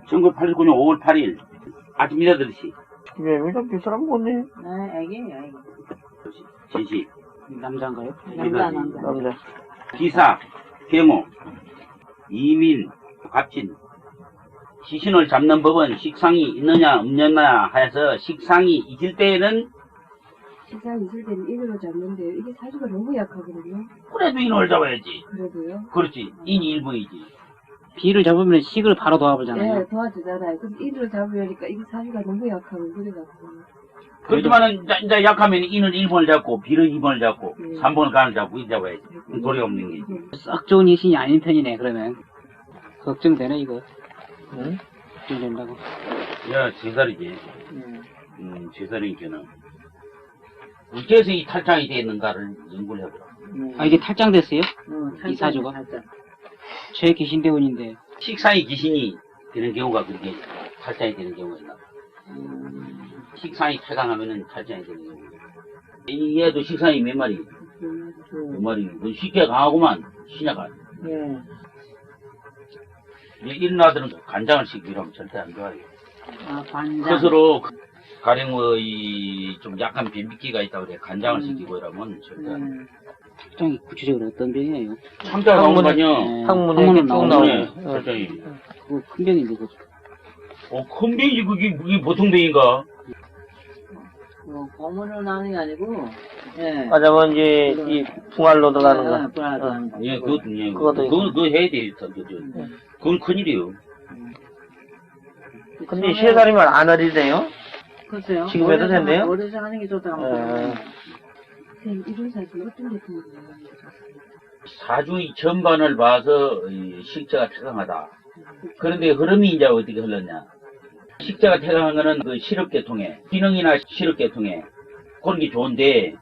1989년 5월 8일 아침 8시 김혜미가 그 사람 뭐네? 네, 애기예요, 애기. 진시 남자인가요? 남자. 기사 경호 이민 갑진 시신을 잡는 법은 식상이 있느냐 없느냐 하여서 식상이 있을 때에는 식상이 있을 때는 인으로 잡는데 이게 사주가 너무 약하거든요. 그래도 인을 잡아야지. 그래도요? 그렇지. 인이 일본이지. 비를 잡으면 식을 바로 도와보잖아요. 네, 도와주잖아요. 근데 인으로 잡으려니까 이게 사주가 너무 약하고 그래갖고. 그렇지만은 이제 약하면 인을 1번을 잡고 비를 2번을 잡고 네. 3번을 간을 잡고 이 잡아야지. 도리 없는 게. 썩 좋은 이신이 아닌 편이네, 그러면. 걱정되네, 이거. 응? 걱정된다고. 야, 제살이지. 제살이니까는. 어째서 이 탈장이 되었는가를 연구를 해보라. 아, 이게 탈장됐어요? 탈장, 이 사주가? 탈장. 최귀신대운인데. 식상이 귀신이 되는 경우가 그렇게 탈장이 되는 경우가 있나. 식상이 탈강하면은 탈장이 되는 경우가 있나. 얘도 식상이 몇 마리? 몇 마리. 너 쉽게 강하구만. 신약아. 예. 이런 아들은 간장을 시키면 절대 안 좋아해요. 아, 관장. 스스로 가령 좀 약간 변비기가 있다고 그래. 간장을 시키고 이러면 절대 안 돼. 탈장이 구체적으로 어떤 병이에요? 참자가 나오는 거 아니야. 항문에 항문은 쭉 나오네. 나오네. 탈장이. 그거 큰 병인데, 그거. 큰 병이지. 그게 보통 병인가? 고문으로 나는 게 아니고, 예. 맞아면 이제 이 붕알로 들어가는 거. 불안하다 하는 거. 예, 그것도, 예. 그것도 그거 해야 돼. 그건 큰일이에요. 근데 3살이면 안 어리대요? 글쎄요. 지금 해도 된대요? 어려서 하는 게 좋다고 하면. 선생님, 이런 사주 어떤 게 도움이 되나요? 사주의 전반을 봐서 식자가 태강하다. 그런데 흐름이 이제 어떻게 흘렀냐. 식자가 태강한 거는 그 실업계통에, 기능이나 실업계통에 그런 게 좋은데,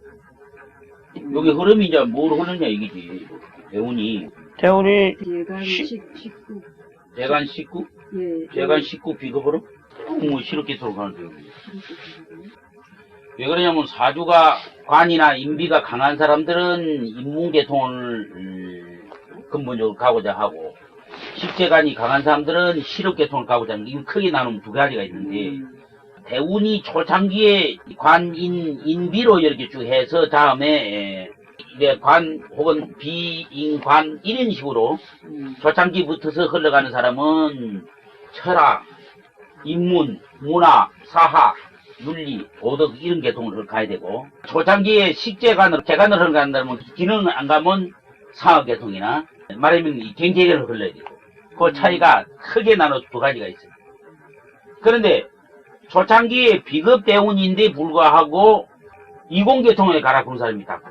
여기 흐름이 이제 뭘 흐르냐 이게지. 대운이. 대운이 예간 시- 식구. 대간 19? 예. 대간 19 비겁으로? 뭐 실업계통으로 가는데요. 왜 그러냐면 사주가 관이나 인비가 강한 사람들은 인문계통을 근본적으로 가고자 하고 식재관이 강한 사람들은 실업계통을 가고자 하는 이건 크게 나누면 두 가지가 있는데 대운이 초창기에 관인 인비로 이렇게 쭉 해서 다음에 이제 관 혹은 비인관 이런 식으로 초창기부터서 흘러가는 사람은 철학, 인문, 문화, 사학, 윤리, 도덕 이런 계통을 가야 되고 초창기에 식재관으로 재관으로 흘러간다면 기능 안 가면 상업계통이나 말하면 이 경제계를 흘러야 되고 그 차이가 크게 나눠서 두 가지가 있어요. 그런데 초창기에 비급대운인데 불구하고 이공계통에 가라 그런 사람이 있다고.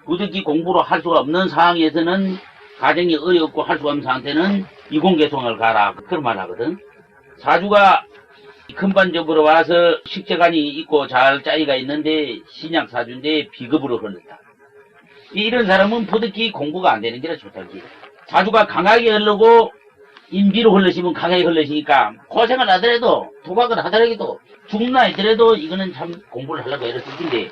부득이 공부를 할 수가 없는 상황에서는 가정이 어렵고 할 수가 없는 상태는 이공계통을 가라 그런 말 하거든. 사주가 근반적으로 와서 식재관이 있고 잘 짜이가 있는데 신약 사주인데 비급으로 흘렀다. 이런 사람은 부득이 공부가 안 되는 게 좋다지. 사주가 강하게 흐르고 인비로 흘러시면 강하게 흘러시니까 고생을 하더라도 도박을 하더라도 죽나 하더라도 이거는 참 공부를 하려고 애를 쓰는데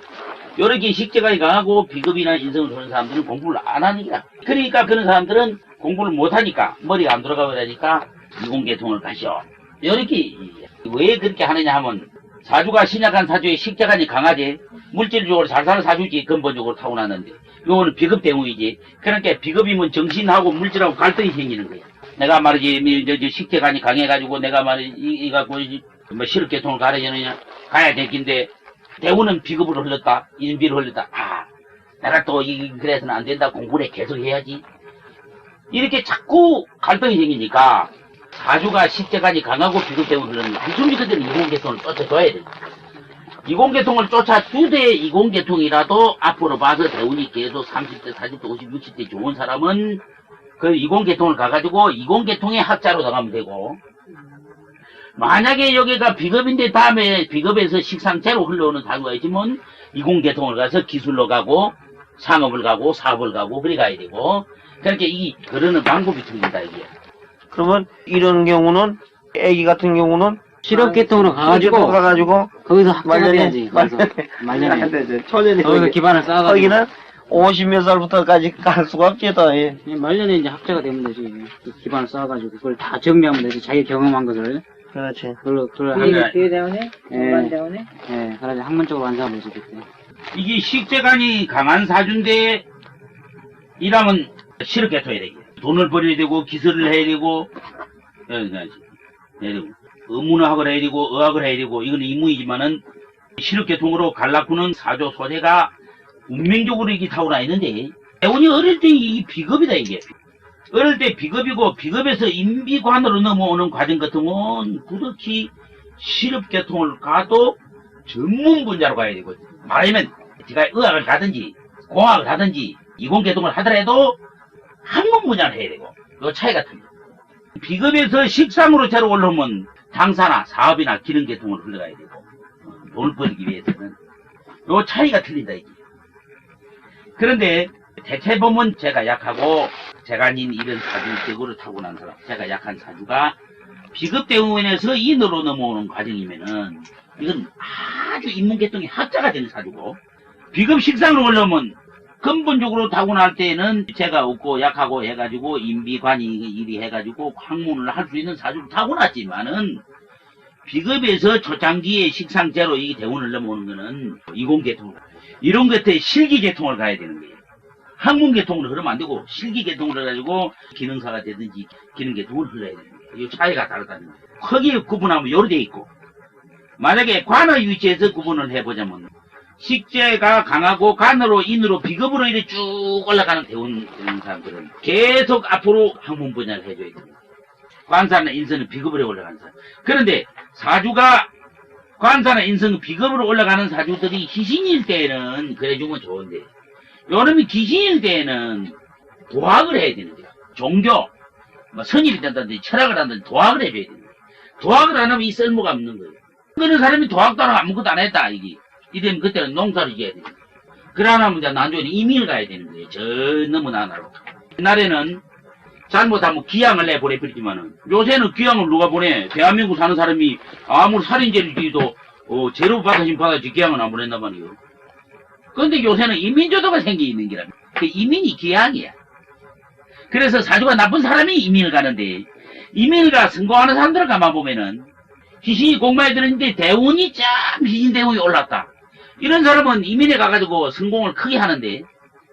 요렇게 식재관이 강하고 비급이나 인성을 하는 사람들은 공부를 안 하는 거야. 그러니까 그런 사람들은 공부를 못하니까 머리가 안 돌아가고 그러니까 이공계통을 가시오. 요렇게 왜 그렇게 하느냐 하면 사주가 신약한 사주에 식재관이 강하지 물질적으로 잘 사는 사주지 근본적으로 타고났는데 요거는 비급대운이지. 그러니까 비급이면 정신하고 물질하고 갈등이 생기는 거야. 내가 말이지 저 식재관이 강해가지고 내가 말이지 이갖고 뭐 실업계통을 가야 되느냐 가야 되긴데 대운은 비급으로 흘렀다 인비로 흘렀다. 아 내가 또 그래서는 안 된다 공부를 계속 해야지. 이렇게 자꾸 갈등이 생기니까 사주가 식재관이 강하고 비급대운을 흘렀는데 한숨이 그대로 이공계통을 쫓아줘야 돼. 이공계통을 쫓아주되 이공계통이라도 앞으로 봐서 대운이 계속 30대, 40대, 50, 60대 좋은 사람은 그 이공계통을 가가지고 이공계통의 학자로 나가면 되고 만약에 여기가 비급인데 다음에 비급에서 식상제로 흘러오는 사주가 있으면 이공계통을 가서 기술로 가고 상업을 가고 사업을 가고 그래 가야 되고 그렇게 이 그러는 방법이 틀린다 이게. 그러면 이런 경우는 애기 같은 경우는 실업계통으로 가가지고, 거기서 학자가 돼야지. 말년에. 되죠. 초년에 거기서 기반을 쌓아가지고. 거기는 50몇 살부터까지 갈 수가 없지 또. 말년에 이제 학자가 되면 되지. 그 기반을 쌓아가지고, 그걸 다 정리하면 되지. 자기 경험한 것을. 그렇지. 그걸로 뒤에 대원에? 예. 중간 대원에? 예, 그래서 학문적으로 완성하면 되죠, 그때. 이게 식재간이 강한 사주인데 이러면 실업계통해야 되게 돈을 벌여야 되고 기술을 해야 되고 해야 되고 의문을 하고 해야 되고 의학을 해야 되고 이건 임무이지만은 실업계통으로 갈라꾸는 사조 소재가 운명적으로 이게 타오나 있는데 대원이 어릴 때 이 비겁이다 이게 어릴 때 비겁이고 비겁에서 임비관으로 넘어오는 과정 같은 건 부득이 실업계통을 가도 전문 분야로 가야 되고 말하면 제가 의학을 가든지 공학을 하든지 이공계통을 하더라도 학문 분야를 해야 되고 요 차이가 틀려. 비급에서 식상으로 새로 올라오면 당사나 사업이나 기능계통을 흘러가야 되고 돈을 벌기 위해서는 요 차이가 틀린다 이게. 그런데 대체 보면 제가 약하고 제가 아닌 이런 사주적으로 타고난 사람 제가 약한 사주가 비급 때문에서 인으로 넘어오는 과정이면은 이건 아주 인문계통이 학자가 되는 사주고 비급 식상으로 올라오면 근본적으로 타고날 때는 제가 없고 약하고 해가지고 인비관이 일이 해가지고 학문을 할 수 있는 사주로 타고났지만은 비급에서 초창기에 식상제로 이 대원을 넘어오는 거는 이공계통 이런 것에 실기계통을 가야 되는 거예요. 학문계통으로 흐르면 안 되고 실기계통으로 해가지고 기능사가 되든지 기능계통을 흘러야 되는 거예요. 이 차이가 다르다는 거예요. 크게 구분하면 요로 돼 있고 만약에 관의 위치에서 구분을 해보자면 식재가 강하고 간으로 인으로 비급으로 이렇게 쭉 올라가는 대원 되는 사람들은 계속 앞으로 학문 분야를 해줘야 됩니다. 관사나 인성은 비급으로 올라가는 사람. 그런데 사주가 관사나 인성은 비급으로 올라가는 사주들이 희신일 때에는 그래주면 좋은데 요놈이 귀신일 때에는 도학을 해야 되는 거야. 종교, 뭐 선입이 된다든지 철학을 한다든지 도학을 해줘야 되는 거야. 도학을 안 하면 이 쓸모가 없는 거예요. 그런 사람이 도학도 안 하고 아무것도 안 했다 이게. 이러면 그때는 농사를 지어야 됩니다. 그러나면 이제 난조는 이민을 가야 되는 거예요. 저 너무나 나로. 옛날에는 잘못하면 귀양을 내보내버리지만은 요새는 귀양을 누가 보내? 대한민국 사는 사람이 아무리 살인죄를 지어도 죄로 받아진 받아지 귀양은 안 보낸단 말이에요. 그런데 요새는 이민조도가 생겨 있는 게라. 그 이민이 귀양이야. 그래서 사주가 나쁜 사람이 이민을 가는데 이민을 가 성공하는 사람들을 가만 보면은 귀신이 공부해 들었는데 대운이 참 귀신 대운이 올랐다. 이런 사람은 이민에 가가지고 성공을 크게 하는데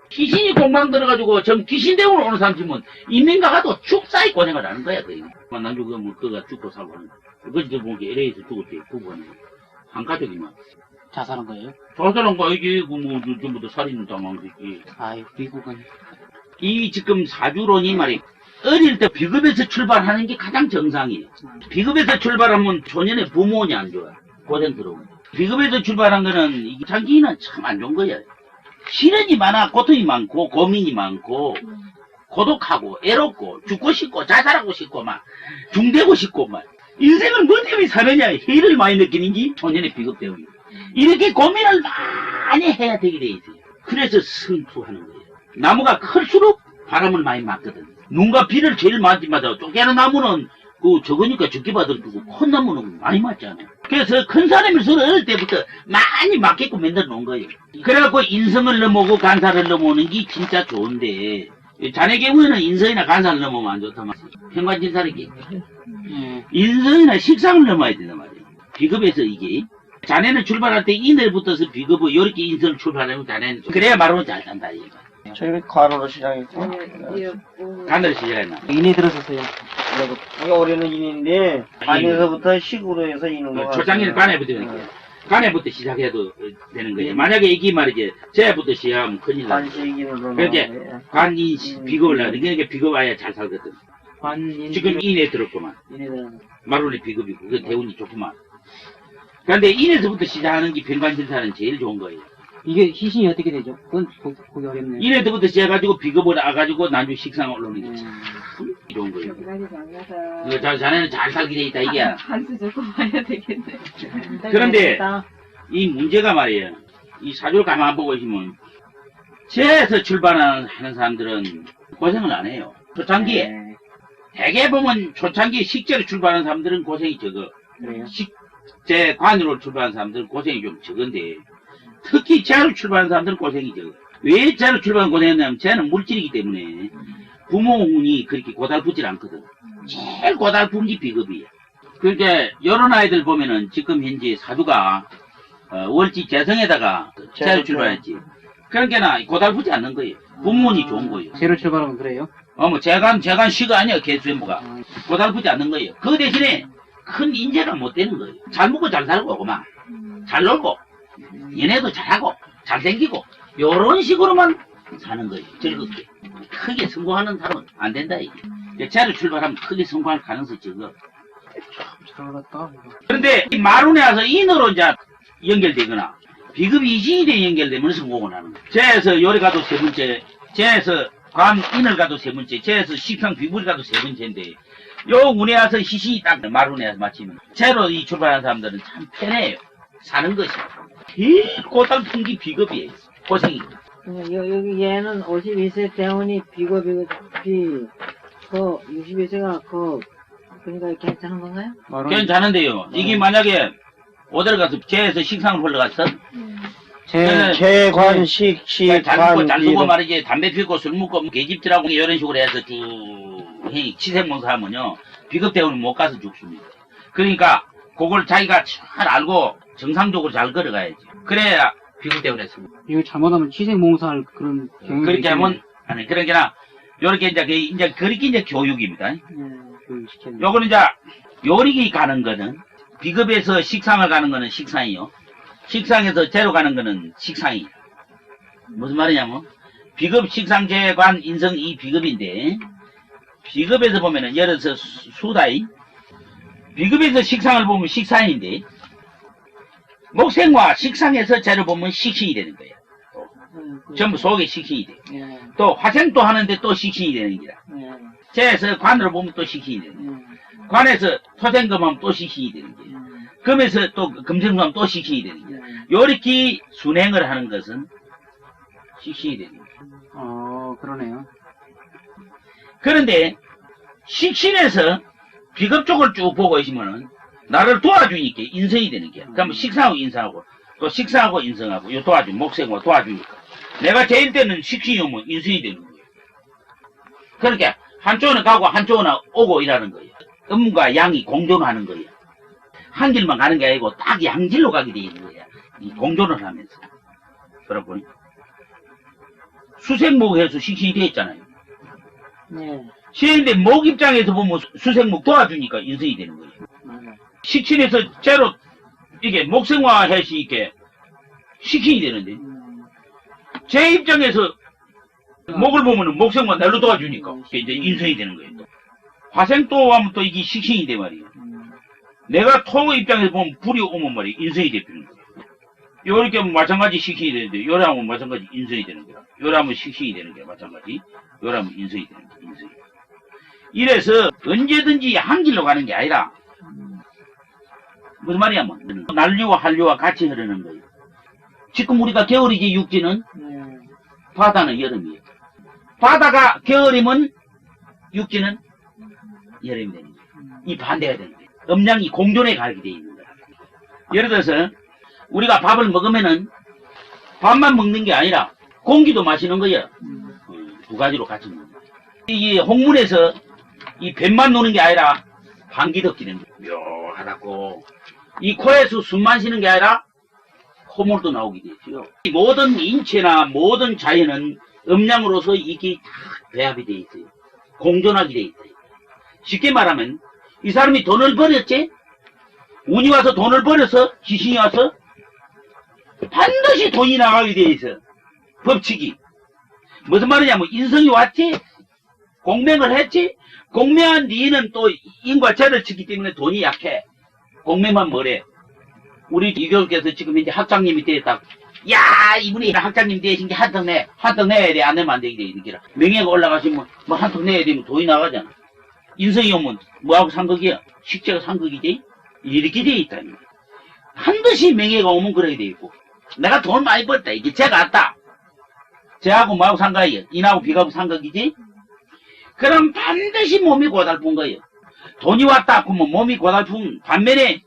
귀신이 공방 들어가지고 전 귀신 대운을 오는 사람 치면 이민 가가지고 축사에 고생을 하는 거야. 난주 그가 죽고 살고 하는 거야. 그것이 저 보기 LA에서 죽었대. 부부하는 거야. 한 가족이만. 자살한 거예요? 자살한 거 이게 뭐 전부 다 살인을 당한 거지. 아유, 미국은. 이 지금 사주론이 말이 어릴 때 비급에서 출발하는 게 가장 정상이에요. 비급에서 출발하면 초년에 부모원이 안 좋아. 고생 들어오고. 비급에서 출발한 거는 이게 장기는 참 안 좋은 거야. 시련이 많아, 고통이 많고, 고민이 많고, 고독하고, 애롭고, 죽고 싶고, 자살하고 싶고, 막, 중되고 싶고, 막. 인생을 뭐 때문에 사느냐, 해를 많이 느끼는지, 초년에 비급 때문에. 이렇게 고민을 많이 해야 되게 돼 있어요. 그래서 승투하는 거예요. 나무가 클수록 바람을 많이 맞거든. 눈과 비를 제일 많이 맞아. 쪼개는 나무는 적으니까 죽게 받아주고 큰 나무는 많이 맞잖아. 그래서 큰 사람일수록 어릴 때부터 많이 맞게끔 만들어 놓은 거예요. 그래갖고 인성을 넘어오고 간사를 넘어오는 게 진짜 좋은데 자네 경우에는 인성이나 간사를 넘어오면 안 좋단 말이야. 현관진사르기. 인성이나 식상을 넘어야 된단 말이야. 비급에서 이게 자네는 출발할 때 인을 붙어서 비급을 이렇게 인성을 출발하면 자네는 그래야 말로 잘 산다 이거. 저희 관으로 시작했고 간을 시작했나? 인에 들어섰어요. 이게 올해는 인인데 관에서부터 식으로 해서 이는 거 초창기는 간에부터 되는 거야. 간에부터 시작해도 되는 거예요. 만약에 이게 말이지 재부터 시작하면 큰일 나. 관식인으로 그렇게 관이 비급을 하는 그러니까 비급 아야 잘 살거든. 관인. 지금 인에 들었구만. 인에 들어. 마루리 비급이고 그 대운이 좋구만. 그런데 인에서부터 시작하는 게 병관진사는 제일 좋은 거예요. 이게 희신이 어떻게 되죠? 그건 보기 어렵네요. 인에서부터 시작해가지고 비급을 와가지고 난주 식상 올라오는 게 참 좋은 거예요. 여기까지 장가서 이거 자네는 잘 살게 돼 있다 이게. 한수 조금 봐야 되겠네. 그런데 이 문제가 말이에요. 이 사주를 가만 보고 있으면 재에서 출발하는 사람들은 고생을 안 해요. 초창기에 대개 보면 초창기에 식재로 출발하는 사람들은 고생이 적어. 그래요? 식재 관으로 출발하는 사람들은 고생이 좀 적은데 특히 재로 출발하는 사람들은 고생이 적어. 왜 재로 출발하는 고생했냐면 재는 물질이기 때문에 부모 운이 그렇게 고달프질 않거든. 제일 고달픈 게 비급이에요. 그러니까 이런 아이들 보면은 지금 현재 사주가 월지 재성에다가 재를 출발했지. 그러니까 고달프지 않는 거예요. 부문이 좋은 거예요. 제로 출발하면 그래요? 뭐 재간 시가 아니야 개수행무가. 고달프지 않는 거예요. 그 대신에 큰 인재가 못 되는 거예요. 잘 먹고 잘 살고 그만 잘 놀고 연애도 잘하고 잘생기고 요런 식으로만 사는 거예요. 즐겁게. 크게 성공하는 사람은 안 된다 이게. 재를 출발하면 크게 성공할 가능성이 적어. 잘 알았다. 그런데 이 마룬에 와서 인으로 이제 연결되거나 비급이 이신이 연결되면 성공을 하는 거예요. 재에서 요리 가도 세 번째, 재에서 인을 가도 세 번째, 재에서 식상 비불이 가도 세 번째인데 요 운에 와서 희신이 딱 마룬에 와서 마치면 재로 이 출발하는 사람들은 참 편해요. 사는 것이. 제일 고달픈 게 비급이에요. 고생입니다. 여기 얘는 52세 대원이 비겁이고, 그 61세가 그러니까 괜찮은 건가요? 괜찮은데요. 이게 만약에 오늘 가서 재에서 식상을 흘러갔어? 재관식, 잘 쓰고 식관, 말이지 담배 피우고 술 먹고 계집질하고 이런 식으로 해서 쭉 치생봉사하면요 비급대원은 못 가서 죽습니다. 그러니까 그걸 자기가 잘 알고 정상적으로 잘 걸어가야지. 그래야 비급대원에 씁니다. 이거 잘못하면 취생몽사할 그런 경우가 그렇게 하면 아니 그러니까 요렇게 이제 그렇게 이제 교육입니다. 교육시키는. 요거는 이제 요리기 가는 거는 비급에서 식상을 가는 거는 식상이요. 식상에서 재로 가는 거는 식상이. 무슨 말이냐면 비급 식상 재관 인성 이 비급인데 비급에서 보면은 예를 들어서 수다이 비급에서 식상을 보면 식상인데 목생과 식상에서 재를 보면 식신이 되는 거예요. 전부 속에 식신이 돼. 예, 또 화생도 하는데 또 식신이 되는 거야. 예, 재에서 관으로 보면 또 식신이 되는 거야. 관에서 토생금하면 또 식신이 되는 거예요. 금에서 또 금생수하면 또 식신이 되는 거예요. 요렇게 순행을 하는 것은 식신이 되는 거예요. 그러네요. 그런데 식신에서 비급 쪽을 쭉 보고 있으면은 나를 도와주니까 인성이 되는 거야. 그러면 식상하고 인성하고 또 식상하고 인성하고 요 도와주 목생과 도와주니까 내가 제일 때는 식신이 오면 인성이 되는 거예요. 그러니까 한쪽은 가고 한쪽은 오고 이라는 거예요. 음과 양이 공존하는 거예요. 한 길만 가는 게 아니고 딱 양질로 가게 되어 있는 거야. 이 공존을 하면서. 그렇군. 수생목에서 식신이 되어 있잖아요. 네, 시인데 목 입장에서 보면 수생목 도와주니까 인성이 되는 거예요. 식신에서 재로 이게 목생화 해시 이게 식신이 되는데 제 입장에서 목을 보면은 목생화 날로 도와주니까 이제 인성이 되는 거예요. 화생도 하면 또 이게 식신이 돼 말이에요. 내가 토 입장에서 보면 불이 오면 말이에요. 인성이 되는 거예요. 요렇게 하면 마찬가지 식신이 되는데 요래 하면 마찬가지 인성이 되는 거야. 요래 하면 식신이 되는 거야. 마찬가지. 요래 하면 인성이 되는 거야. 인성이. 이래서 언제든지 한 길로 가는 게 아니라 무슨 말이냐면 난류와 한류와 같이 흐르는 거예요. 지금 우리가 겨울이지 육지는 바다는 여름이에요. 바다가 겨울이면 육지는 여름이 되는 거예요. 이 반대가 되는 거예요. 음양이 공존에 가게 되어 있는 거예요. 예를 들어서 우리가 밥을 먹으면은 밥만 먹는 게 아니라 공기도 마시는 거예요. 두 가지로 같이 먹는 거예요. 이 홍문에서 이 뱀만 노는 게 아니라 방귀도 끼는 거예요. 묘하다고. 이 코에서 숨만 쉬는 게 아니라 콧물도 나오게 되죠. 모든 인체나 모든 자연은 음양으로서 이게 다 배합이 되어 있어요. 공존하게 되어 있어요. 쉽게 말하면 이 사람이 돈을 벌였지? 운이 와서 돈을 벌여서 귀신이 와서 반드시 돈이 나가게 되어 있어. 법칙이. 무슨 말이냐면 인성이 왔지? 공명을 했지? 공명한 니는 또 인과 죄를 지기 때문에 돈이 약해. 공명만 뭐래? 우리 이교육께서 지금 이제 학장님이 되었다. 야, 이분이 학장님 되신 게 한턱 내야 돼. 안 내면 안 되게 돼. 이렇게. 명예가 올라가시면 뭐 한턱 내야 되면 돈이 나가잖아. 인성이 오면 뭐하고 상극이야? 식재가 상극이지? 이렇게 돼 있다니. 반드시 명예가 오면 그렇게 돼 있고. 내가 돈 많이 벌다. 이게 죄가 왔다. 죄하고 뭐하고 상극이야? 인하고 비하고 상극이지? 그럼 반드시 몸이 고달픈 거예요. 돈이 왔다. 그러면 몸이 고달픈 반면에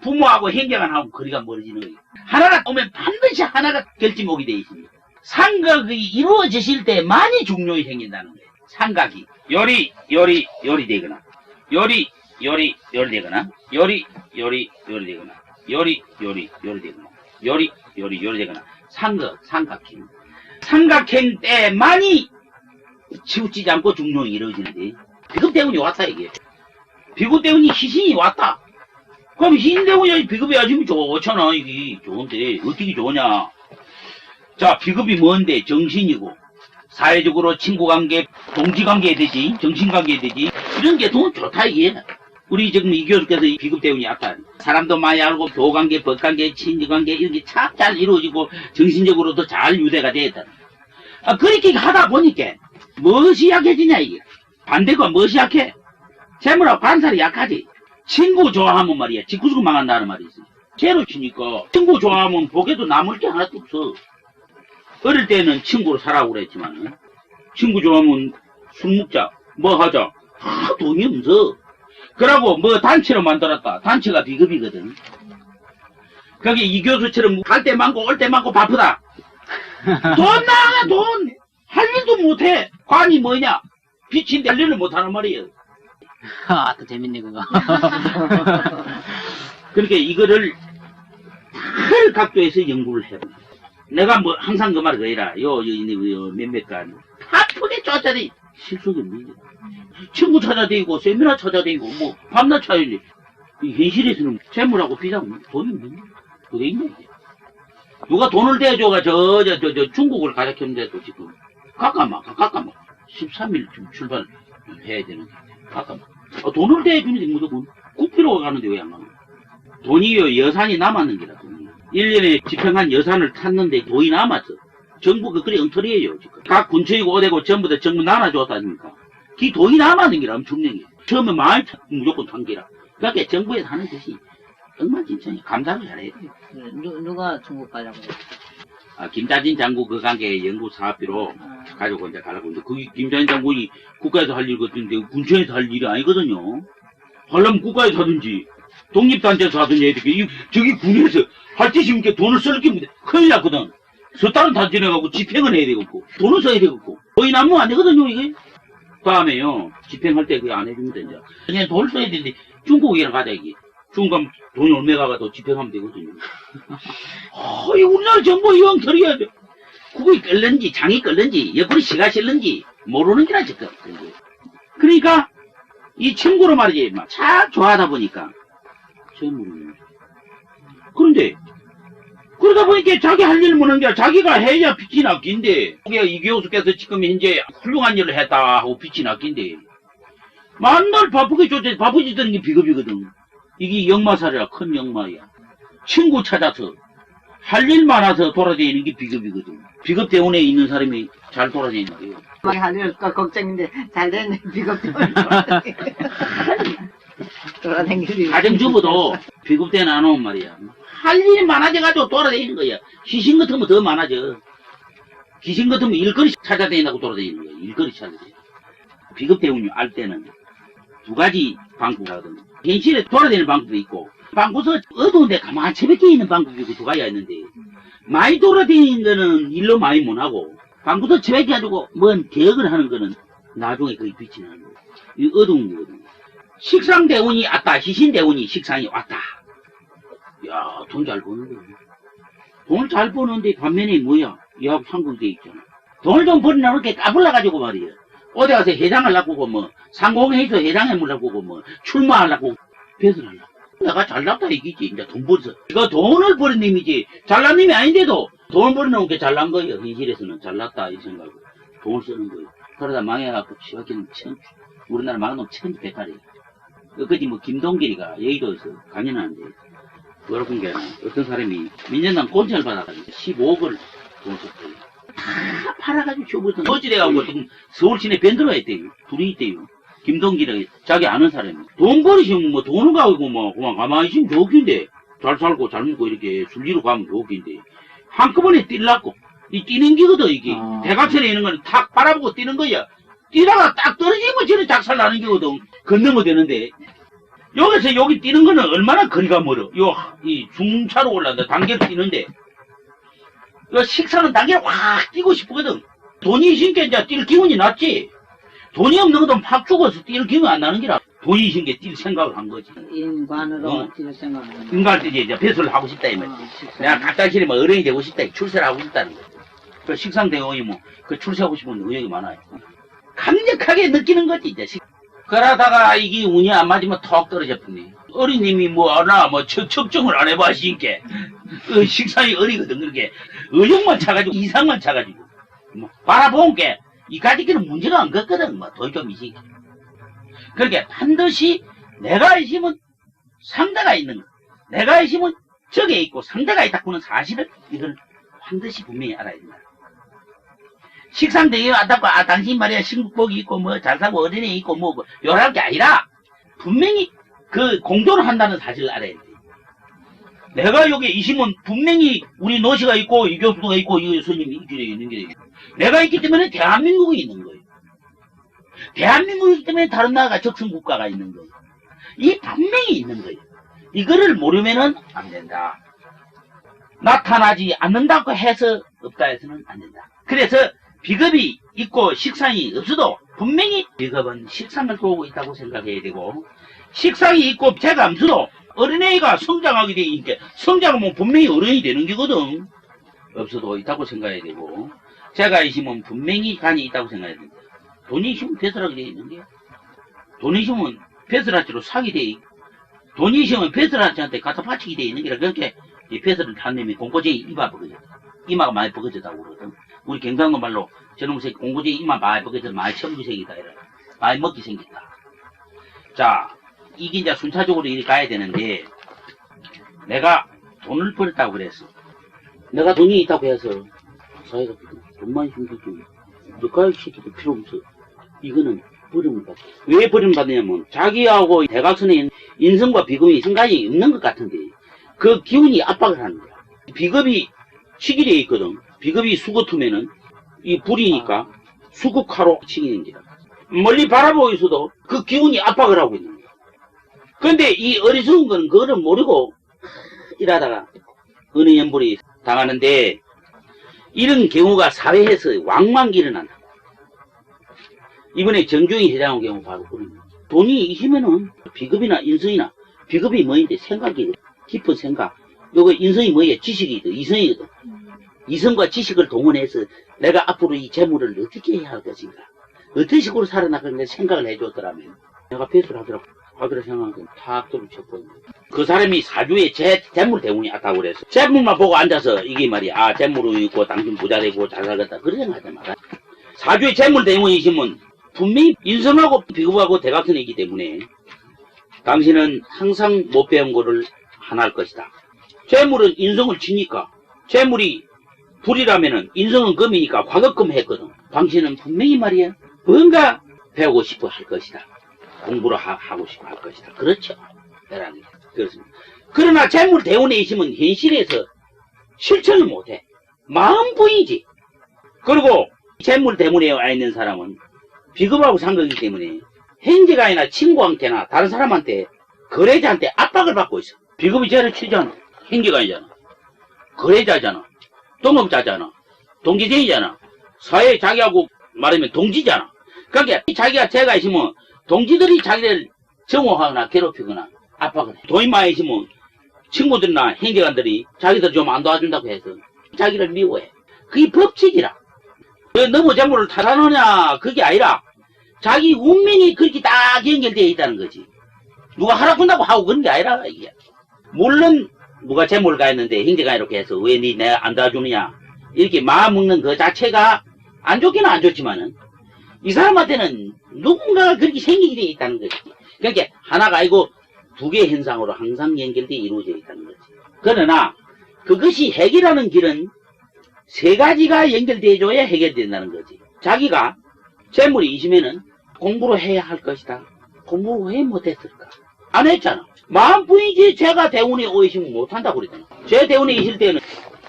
부모하고 행정하고 거리가 멀어지는 거예요. 하나가 오면 반드시 하나가 결집목이 되어 있습니다. 상각이 이루어지실 때 많이 중요히 생긴다는 거예요. 상각이. 열이 되거나, 열이 요리 되거나, 요리 되거나, 요리 되거나, 요리 되거나, 삼각형. 삼각형 때만이 치우치지 않고 중용이 이루어지는데, 비급 때문이 왔다, 이게. 비급 때문이 희신이 왔다. 그럼 희신 때문에 비급이 아주 좋잖아, 이게. 좋은데, 어떻게 좋으냐. 자, 비급이 뭔데? 정신이고, 사회적으로 친구관계, 동지관계 되지, 정신관계 되지, 이런 게 더 좋다, 이게. 우리 지금 이 교수께서 이 비급 때문이 왔다. 사람도 많이 알고, 교관계, 법관계, 친지관계, 이런 게 참 잘 이루어지고, 정신적으로도 잘 유대가 되었다. 아, 그렇게 하다 보니까, 무엇이 약해지냐, 이게. 반대가 무엇이 약해? 재물하고 관살이 약하지. 친구 좋아하면 말이야. 직구수고 망한다는 말이 있어. 죄로 치니까, 친구 좋아하면 보게도 남을 게 하나도 없어. 어릴 때는 친구로 살라고 그랬지만, 친구 좋아하면 술 먹자, 뭐 하자. 다 돈이 없어. 그러고 뭐 단체로 만들었다. 단체가 비급이거든. 거기 이 교수처럼 갈 때 많고 올 때 많고 바쁘다. 돈 나가 돈. 할 일도 못해. 관이 뭐냐? 빛이 낼 일을 못하는 말이에요. 아, 또 재밌네, 그거. 그러니까 이거를 다른 각도에서 연구를 해봐. 내가 뭐 항상 그 말을 해라. 요 몇몇 간 바쁘게 쫓아다니. 실속이 없는 거야. 친구 찾아다니고 세미나 찾아다니고 뭐 밤낮 찾아다니고 현실에서는 재물하고 비자고 돈이 없는 거야. 그게 있냐 이게. 누가 돈을 대줘가 저 중국을 가자켰는데도 지금 가까마 13일 좀 출발해야 되는데 가까마 돈을 대주는데 무조건 국비로 가는데 왜 안 가는 거야. 돈이요 여산이 남았는 게라 돈이. 1년에 집행한 여산을 탔는데 돈이 남았어. 정부가 그래 엉터리예요 지금. 각 군청이고 어디고 전부 다 정부 나눠줬다 아닙니까. 그 돈이 남았는 게라 엄청나게. 처음에 많이 무조건 탄 게라. 그러니까 정부에서 하는 것이 엉망진창이 감사를 잘해야 돼요. 누가 중국 가자고? 아, 김자진 장군 그 관계 연구 사업비로 가지고 이제 가려고. 근데 그 김자진 장군이 국가에서 할 일 같은데 군청에서 할 일이 아니거든요. 하려면 국가에서 하든지 독립단체에서 하든지 해야 되게. 저기 군에서 할 때 지금 돈을 쓸 게 큰일 났거든. 서다른 단체내가고 집행을 해야 되겠고 돈을 써야 되겠고 거의 남으면 안 되거든요 이게. 다음에요 집행할 때 그게 안 해주면 된다. 그냥 돈을 써야 되는데 중국이랑 가자 이게. 중국 가면 돈이 얼마가 가도 집행하면 되거든요. 이 우리나라 정부 이왕 처리해야 돼. 국이 끓는지 장이 끓는지 옆구리 시가 실는지 모르는 게라 지금. 그러니까 이 친구로 말이지 참 좋아하다 보니까 재물을. 그런데 그러다 보니까 자기 할 일 못하는 게 자기가 해야 빛이 났긴데 이 교수께서 지금 현재 훌륭한 일을 했다 하고 빛이 났긴데 만날 바쁘게 쫓아 바쁘지던 게 비겁이거든. 이게 역마살이라 큰 역마야. 친구 찾아서 할 일 많아서 돌아다니는 게 비겁이거든. 비겁 때문에 있는 사람이 잘 돌아다니는 거예요. 막 하늘 걱정인데 잘 됐네 비겁 때문에 돌아다니는 가정주부도 비겁 때는 안 오면 말이야. 할 일이 많아져가지고 돌아다니는 거야. 귀신 같으면 더 많아져. 귀신 같으면 일거리 찾아다닌다고 돌아다니는 거야. 일거리 찾아다니는. 비겁 때문에 알 때는 두 가지 방법이 하거든. 현실에 돌아다니는 방법도 있고, 방구서 어두운데 가만히 처박혀 있는 방법이 있고 두 가지가 있는데, 많이 돌아다니는 거는 일로 많이 못하고, 방구서 처박혀가지고 뭔 개혁을 하는 거는 나중에 거의 빛이 나는 거야. 이 어두운 거거든. 식상대운이 왔다. 희신대운이 식상이 왔다. 야, 돈 잘 버는 거야. 돈을 잘 버는데 반면에 뭐야? 야, 상공돼 있잖아. 돈을 좀 버리려고 이렇게 까불러가지고 말이야. 어디 가서 회장하려고 뭐, 상공회의소 회장해보려고 뭐, 출마하려고, 배설하려고. 내가 잘났다 이기지. 이제 돈 벌어서. 이거 돈을 버린 놈이지. 잘난 놈이 아닌데도 돈을 버리는 게 잘난 거예요. 현실에서는 잘났다 이 생각으로. 돈을 쓰는 거예요. 그러다 망해갖고 치워기는 우리나라 망한 놈 천지백갈이에요. 그지 뭐 김동길이가 여의도에서 강연하는데 그런 게 어떤 사람이 민주당 곤찰 받아가지고 15억을 돈 썼대요. 다 팔아가지고 쇼부터 어찌돼가고 지금 서울 시내 밴드가 있대요. 둘이 있대요. 김동길이 자기 아는 사람이. 돈 버리시면 뭐 돈을 가지고 뭐 그만 가만히 있으면 좋긴데 잘 살고 잘 먹고 이렇게 술지로 가면 좋긴데 한꺼번에 뛰려고 이 뛰는 기거든 이게. 대각선에 있는 거는 탁 바라보고 뛰는 거야. 뛰다가 딱 떨어지면 저는 작살 나는 거거든. 건너면 되는데 여기서 여기 뛰는 거는 얼마나 거리가 멀어. 이 중차로 올라간다. 단계로 뛰는데 요 식사는 단계로 확 뛰고 싶거든. 돈이 있으니까 이제 뛸 기운이 났지. 돈이 없는 것도 팍 죽어서 뛸 기운이 안 나는 기라. 돈이 있는 게 뛸 생각을 한 거지. 인관으로 뛸 생각은. 인간한테 이제 배설을 하고 싶다, 이 말이지. 내가 갖다 싫으면 어른이 되고 싶다, 출세를 하고 싶다는 거지. 그 식상대원이 뭐, 그 출세하고 싶은 의욕이 많아요. 강력하게 느끼는 거지, 이제. 그러다가 이게 운이 안 맞으면 턱 떨어져 버리네. 어린님이 측정을 안 해봐시니까. 그 식상이 어리거든, 그렇게. 의욕만 차가지고, 이상만 차가지고. 바라본 게, 이 가지기는 문제가 안 걷거든, 도의점이지. 그렇게 반드시 내가 있으면 상대가 있는 거. 내가 있으면 적에 있고 상대가 있다고는 사실을 이걸 반드시 분명히 알아야 된다. 식상대에 왔다고 당신 말이야 신국복이 있고 잘 사고 어린애 있고 요럴 게 아니라 분명히 그 공존을 한다는 사실을 알아야 돼. 내가 여기 있으면 분명히 우리 노씨가 있고 이 교수가 있고 이 스님이 있는 게 내가 있기 때문에 대한민국이 있는 거예요. 대한민국이기 때문에 다른 나라가 적성국가가 있는 거예요. 이 분명히 있는 거예요. 이거를 모르면은 안 된다. 나타나지 않는다고 해서 없다 해서는 안 된다. 그래서 비겁이 있고 식상이 없어도 분명히 비겁은 식상을 보고 있다고 생각해야 되고 식상이 있고 제가 없어도 어린애가 성장하게 되니까 성장하면 분명히 어른이 되는 거거든. 없어도 있다고 생각해야 되고 제가 있으면 분명히 간이 있다고 생각해야 된다. 돈이 있으면 배설하게 되어 있는 게 돈이 있으면 배설하지로 사게 되어 있고 돈이 있으면 배설하지한테 갖다 바치게 되어 있는 게라 그렇게 이 배설을 탄 놈이 공고제이 이마 버거져. 이마가 많이 버거졌다고 그러거든. 우리 경상도 말로 저놈 새끼 공고제이 이마 많이 버거져 많이 천부색이다 이래. 많이 먹기 생겼다. 자 이게 이제 순차적으로 이렇게 가야 되는데 내가 돈을 벌었다고 그랬어. 내가 돈이 있다고 해서 사회가 돈만 있으면 되지. 너까지 시켜도 필요 없어. 이거는 버림을 받아. 왜 버림을 받느냐면 자기하고 대각선의 인성과 비겁이 상관이 없는 것 같은데 그 기운이 압박을 하는 거야. 비겁이 치기되어 있거든. 비겁이 수거투면은 이 불이니까 수극화로 치기는 거야. 멀리 바라보고 있어도 그 기운이 압박을 하고 있는 거야. 그런데 이 어리석은 거는 그거를 모르고 일하다가 어느 연불이 당하는데 이런 경우가 사회에서 왕왕 일어난다. 이번에 정중희 회장의 경우 바로 그런 거예요. 돈이 있으면은 비겁이나 인성이나 비겁이 뭐인데 생각이 깊은 생각. 요거 인성이 뭐예요? 지식이거든. 이성이거든. 이성과 지식을 동원해서 내가 앞으로 이 재물을 어떻게 해야 할 것인가. 어떤 식으로 살아나가는가 생각을 해줬더라면 내가 배수를 하더라 생각하면 탁 떨어졌거든요. 그 사람이 사주에 제 재물 대운이 왔다고 그래서 재물만 보고 앉아서 이게 말이야. 재물이 있고 당신 부자 되고 잘 살겠다. 그런 생각하지 마라. 사주에 재물 대운이 있으면 분명히 인성하고 비겁하고 대각선이기 때문에 당신은 항상 못 배운 거를 하나 할 것이다. 재물은 인성을 치니까 재물이 불이라면은 인성은 금이니까 과거금 했거든. 당신은 분명히 말이야 뭔가 배우고 싶어 할 것이다. 공부를 하고 싶어 할 것이다. 그렇죠. 라는 게 그렇습니다. 그러나 재물 대운에 있으면 현실에서 실천을 못해. 마음뿐이지. 그리고 재물 대운에 와 있는 사람은 비겁하고 상거이기 때문에 형제가이나 친구한테나 다른 사람한테 거래자한테 압박을 받고 있어. 비겁이 죄를 치잖아. 형제가이잖아. 거래자잖아. 동업자잖아. 동기생이잖아. 사회에 자기하고 말하면 동지잖아. 그러니까 자기가 죄가 있으면 동지들이 자기를 정오하거나 괴롭히거나 압박을 해. 돈이 많이 있으면 친구들이나 형제간들이 자기들 좀 안 도와준다고 해서 자기를 미워해. 그게 법칙이라. 왜 너무 재물을 타다노냐 그게 아니라 자기 운명이 그렇게 딱 연결되어 있다는 거지. 누가 하라고 하고 그런 게 아니라 이게. 물론 누가 재물을 가했는데 형제가 이렇게 해서 왜 니 내가 안 도와주느냐 이렇게 마음 먹는 그 자체가 안 좋기는 안 좋지만은 이 사람한테는 누군가가 그렇게 생기게 되어 있다는 거지. 그러니까 하나가 아니고 두 개의 현상으로 항상 연결되어 이루어져 있다는 거지. 그러나 그것이 해결하는 길은 세 가지가 연결되어줘야 해결된다는 거지. 자기가 재물이 있으면은 공부를 해야 할 것이다. 공부를 왜 못했을까? 안 했잖아. 마음뿐이지 제가 대운에 오이시면 못한다고 그랬잖아. 제 대운에 있을 때는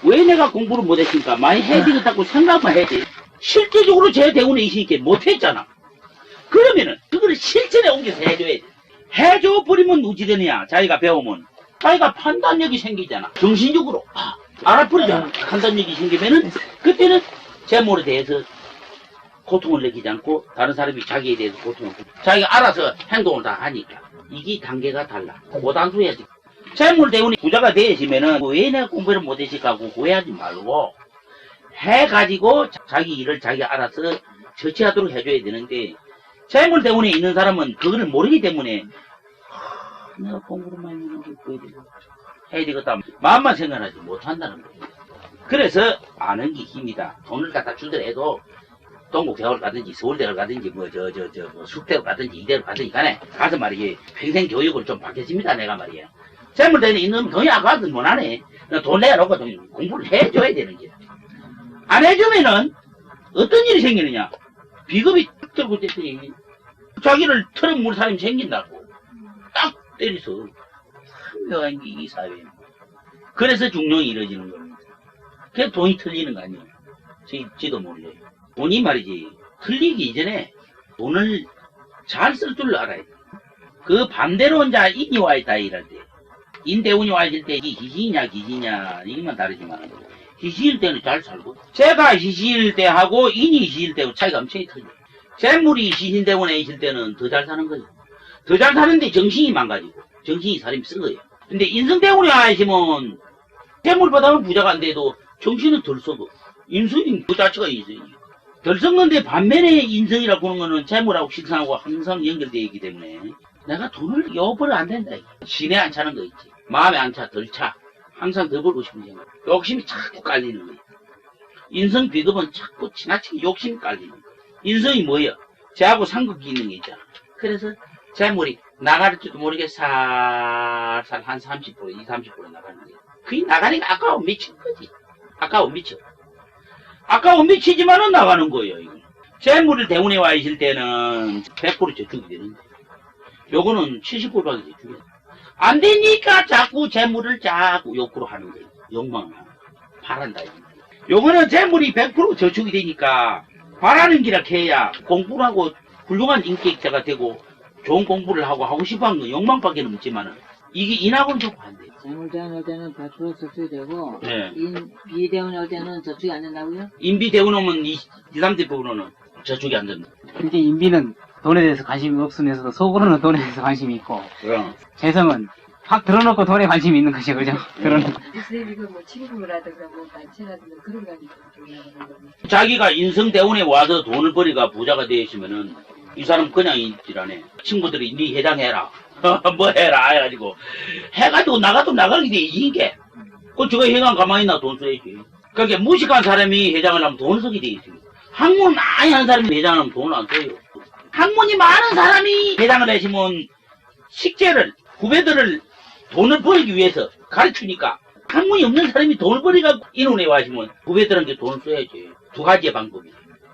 왜 내가 공부를 못했을까? 많이 해야 되겠다고 생각만 해야지. 실제적으로 제 대운에 있으니까 못했잖아. 그러면은 그거를 실전에 옮겨서 해줘야 돼. 해줘 버리면 누지더냐. 자기가 배우면 자기가 판단력이 생기잖아. 정신적으로 알아버리잖아. 판단력이 생기면은 그때는 재물에 대해서 고통을 느끼지 않고 다른 사람이 자기에 대해서 고통을 자기가 알아서 행동을 다 하니까 이게 단계가 달라. 고단수해야지. 재물 때문에 부자가 되시면은 왜 내가 공부를 못했을까 하고 후회하지 말고 해가지고 자기 일을 자기가 알아서 처치하도록 해줘야 되는데 재물 때문에 있는 사람은 그거를 모르기 때문에 내가 공부를 많이 못하고 해야 되겠다. 마음만 생각하지 못한다는 거예요. 그래서 아는 게 힘이다. 돈을 갖다 주더라도 동국대학을 가든지 서울대를 가든지 뭐 숙대를 가든지 이대를 가든지 간에 가서 말이지 평생 교육을 좀 받겠습니다. 내가 말이에요. 재물 때문에 있는 돈이 아까워도 못하네. 돈 내놓고 공부를 해줘야 되는 거야. 안 해주면은 어떤 일이 생기느냐. 비겁이 딱 들고 떼더니 자기를 털어물 사람이 생긴다고 딱 때려서 상묘한 게 이 사회에. 그래서 중용이 이루어지는 겁니다. 그래서 돈이 틀리는 거 아니에요. 지도 몰라요. 돈이 말이지 틀리기 이전에 돈을 잘 쓸 줄 알아야 돼. 그 반대로 혼자 인이 와 있다 이럴 때 인대운이 와 있을 때 이 희신이냐 기신이냐 이것만 다르지만 희신일 때는 잘 살고 제가 희신일 때하고 인이 희신일 때하고 차이가 엄청 틀려요. 재물이 희신대운에 있을 때는 더 잘 사는 거예요. 더 잘 사는데 정신이 망가지고 정신이 사람이 쓴 거예요. 근데 인성대운에 와 있으면 재물보다는 부자가 안 돼도 정신은 덜 써도 인성이 그 자체가 있어요. 덜 썩는데 반면에 인성이라고 보는 거는 재물하고 식상하고 항상 연결되어 있기 때문에 내가 돈을 요벌 안 된다. 신에 안 차는 거 있지. 마음에 안 차, 덜 차. 항상 더 벌고 싶은 생각. 욕심이 자꾸 깔리는 거예요. 인성 비겁은 자꾸 지나치게 욕심이 깔리는 거예요. 인성이 뭐예요? 쟤하고 상극이 있는 게 있잖아. 그래서 재물이 나갈지도 모르게 살살 한 30%, 20-30% 나가는 거예요. 그게 나가니까 아까워 미친 거지. 아까워 미쳐. 아까워 미치지만은 나가는 거예요. 이거. 재물을 대운에 와 있을 때는 100% 저축이 되는데 요거는 70%밖에 저축이 돼. 안 되니까 자꾸 재물을 자꾸 욕구로 하는 거예요. 욕망을 바란다. 요거는 재물이 100% 저축이 되니까 바라는 기라 해야 공부를 하고 훌륭한 인격자가 되고 좋은 공부를 하고 싶어하는 건 욕망밖에 없지만은 이게 인하고는 좀 반대예요. 재물대원 할 때는 100% 저축이 되고, 네. 비대원 할 때는 저축이 안 된다고요? 인비 대운하면 20-30%는 저축이 안 된다. 근데 인비는 돈에 대해서 관심이 없으면서도 속으로는 돈에 대해서 관심이 있고, 그럼. 재성은 확 들어놓고 돈에 관심이 있는 것이죠, 그죠? 들어놓고. 선생님 이거 뭐 친구라든가 뭐 단체라든가 그런 거 가지고 좀 나가는 거는 자기가 인성대운에 와서 돈을 벌이가 부자가 되어 있으면은 이 사람 그냥 있지라네. 친구들이 니 회장해라. 뭐 해라 해가지고 해가지고 나가도 나가게 돼 이게. 그 저거 회장 가만히 있나 돈 써야지. 그러니까 무식한 사람이 회장을 하면 돈을 쓰게 돼 있어요. 학문 많이 한 사람이 회장을 하면 돈을 안 써요. 학문이 많은 사람이 회장을 하시면 식재를 후배들을 돈을 벌기 위해서 가르치니까 학문이 없는 사람이 돈을 벌이가 인원에 와시면 후배들한테 돈을 써야지. 두 가지의 방법이.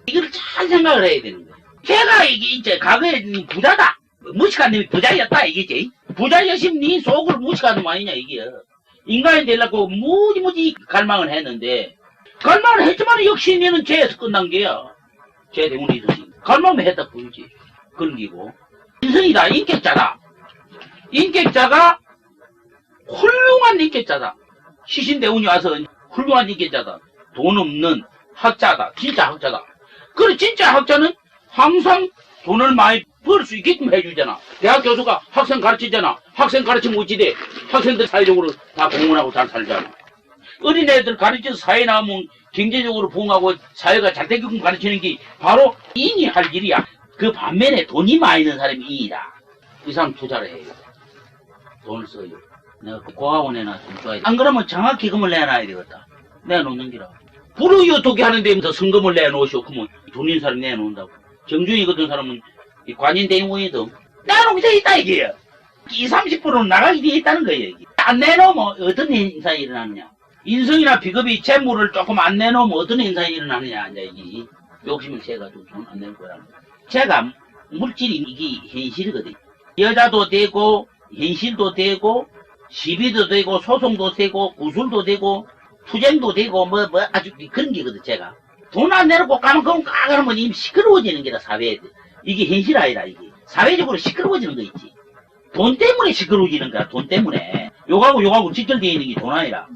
이걸 잘 생각을 해야 되는 거예요. 제가 이게 이제 과거에 부자다. 무식한 놈이 부자였다 이게지. 부자였으면 네 속을 무식한 놈 아니냐 이게. 인간이 되려고 무지무지 갈망을 했는데 갈망을 했지만 역시 너는 죄에서 끝난 게야. 죄 때문에 있으니 갈망을 했다 뿐이지. 그런 게고. 인성이다. 인격자다. 인격자가 훌륭한 인격자다. 시신대운이 와서 훌륭한 인격자다. 돈 없는 학자다. 진짜 학자다. 그래 진짜 학자는 항상 돈을 많이 벌 수 있게끔 해주잖아. 대학 교수가 학생 가르치잖아. 학생 가르치면 어찌돼? 학생들 사회적으로 다 공헌하고 잘 살잖아. 어린애들 가르쳐서 사회 나오면 경제적으로 부흥하고 사회가 잘 되게끔 가르치는 게 바로 인이 할 일이야. 그 반면에 돈이 많이 있는 사람이 인이다. 이 사람 투자를 해요. 돈을 써요. 내가 고아원에나 좀 줘야 돼. 안 그러면 정확히 금을 내놔야 되겠다. 내놓는 기라. 불우이웃도기 하는 데면서 성금을 내놓으시오. 그러면 돈 있는 사람이 내놓는다고. 정준이 같은 사람은 관인대행원이도 내놓게 돼 있다 이게요. 20-30%는 나가게 돼 있다는 거예요. 이게. 안 내놓으면 어떤 현상이 일어나느냐. 인성이나 비겁이 재물을 조금 안 내놓으면 어떤 현상이 일어나느냐. 이제 이게 욕심을 세가지고 돈 안 내는 거라는 거예요. 제가 물질이 이게 현실이거든요. 여자도 되고 현실도 되고 시비도 되고 소송도 되고 구술도 되고 투쟁도 되고 뭐 아주 그런 게거든. 제가 돈 안 내놓고 까만까만 까가면 이미 시끄러워지는 게다. 사회에 이게 현실 아니라 이게 사회적으로 시끄러워지는 거 있지. 돈 때문에 시끄러워지는 거야. 돈 때문에 요거하고 직결되어 있는 게 돈 아니라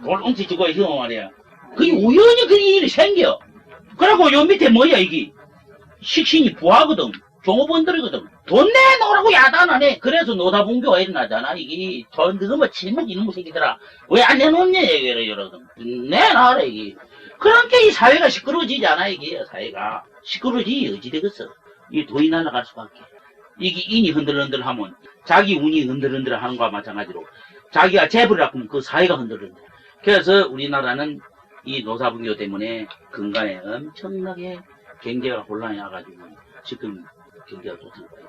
돈 엉치 주고 있으면 말이야. 그게 우연히 그런 일이 생겨. 그리고 요 밑에 뭐야 이게 식신이 부하거든. 종업원들이거든. 돈 내놓으라고 야단 안 해. 그래서 노사분교가 일어나잖아. 이게 돈 너무 침묵 이놈의 새끼들아. 왜 안 내놓냐 얘기를 여러분. 내놔라 이게. 그러니까 이 사회가 시끄러워지지 않아 이게 사회가. 시끄러워지지 어찌 되겠어. 이 돈이 날아갈 수밖에. 이게 인이 흔들흔들 하면 자기 운이 흔들흔들 하는 거와 마찬가지로 자기가 재벌이라고 하면 그 사회가 흔들흔들. 그래서 우리나라는 이 노사분교 때문에 근간에 엄청나게 경제가 혼란이 와가지고 지금 경제가 좋다는 거예요.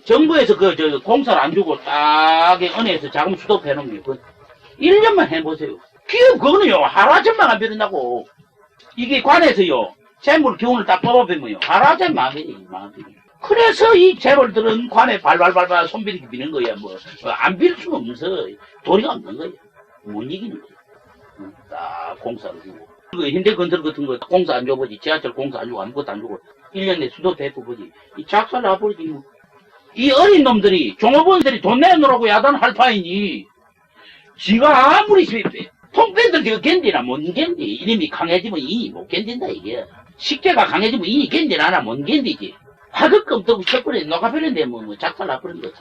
정부에서 공사를 안 주고 딱 은행에서 자금 수도해 놓으면 그 1년만 해보세요. 기업 그거는요 하루아침만 안 변한다고. 이게 관에서요 재물 기운을 딱 뽑아보면요 하루아침 망해요. 그래서 이 재벌들은 관에 발발발발 손비리기 비는 거야. 안 빌 수가 없어서 도리가 없는 거야. 못 이기는 거야. 딱 공사를 주고. 현대건설 같은 거 공사 안 줘보지. 지하철 공사 안 주고 아무것도 안 주고 1년 내 수도 대포보지. 이 작살 나버리지 뭐. 이 어린 놈들이 종업원들이 돈 내놓으라고 야단할 파이니 지가 아무리 통배들 견디나 못 견디. 이름이 강해지면 이 못 견딘다 이게. 식재가 강해지면 이 견디나 못 견디지. 하급금 또 set불에 녹아버렸는데 뭐 작살 나버린 거지.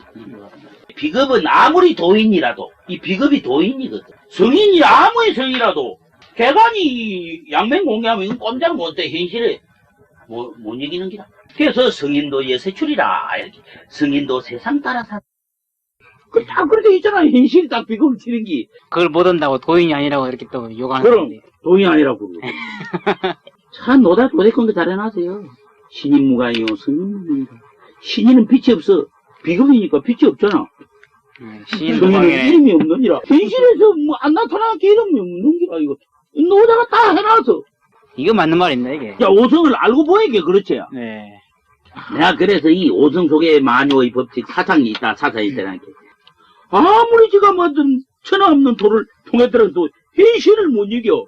비겁은 아무리 도인이라도 이 비겁이 도인이거든. 성인이 아무리 성이라도 개간이 양면 공개하면 이건 꼼짝 못해. 현실에 못 이기는 기라. 그래서 성인도 예세출이라. 성인도 세상 따라 살. 딱 그렇게 있잖아. 현실이 딱 비겁을 치는 게. 그걸 못 한다고 도인이 아니라고 이렇게 또 욕하는 그럼 건데. 도인이 아니라고. 참 노닥노닥한 거 잘해놨어요. 신인무가요, 성인무가요. 신인은 빛이 없어. 비겁이니까 빛이 없잖아. 시인 성인은 도방에 이름이 없느니라. 현실에서 안 나타나게 이름이 없는 기라, 이거. 노다가 다 해놔서. 이거 맞는 말입니다 이게. 야, 오성을 알고 보이게 그렇지. 네. 내가 그래서 이 오성 속에 마녀의 법칙 사상이 있다, 사상이 있다는 게. 아무리 지가 만든 천하 없는 돌을 통했더라도 현실을 못 이겨.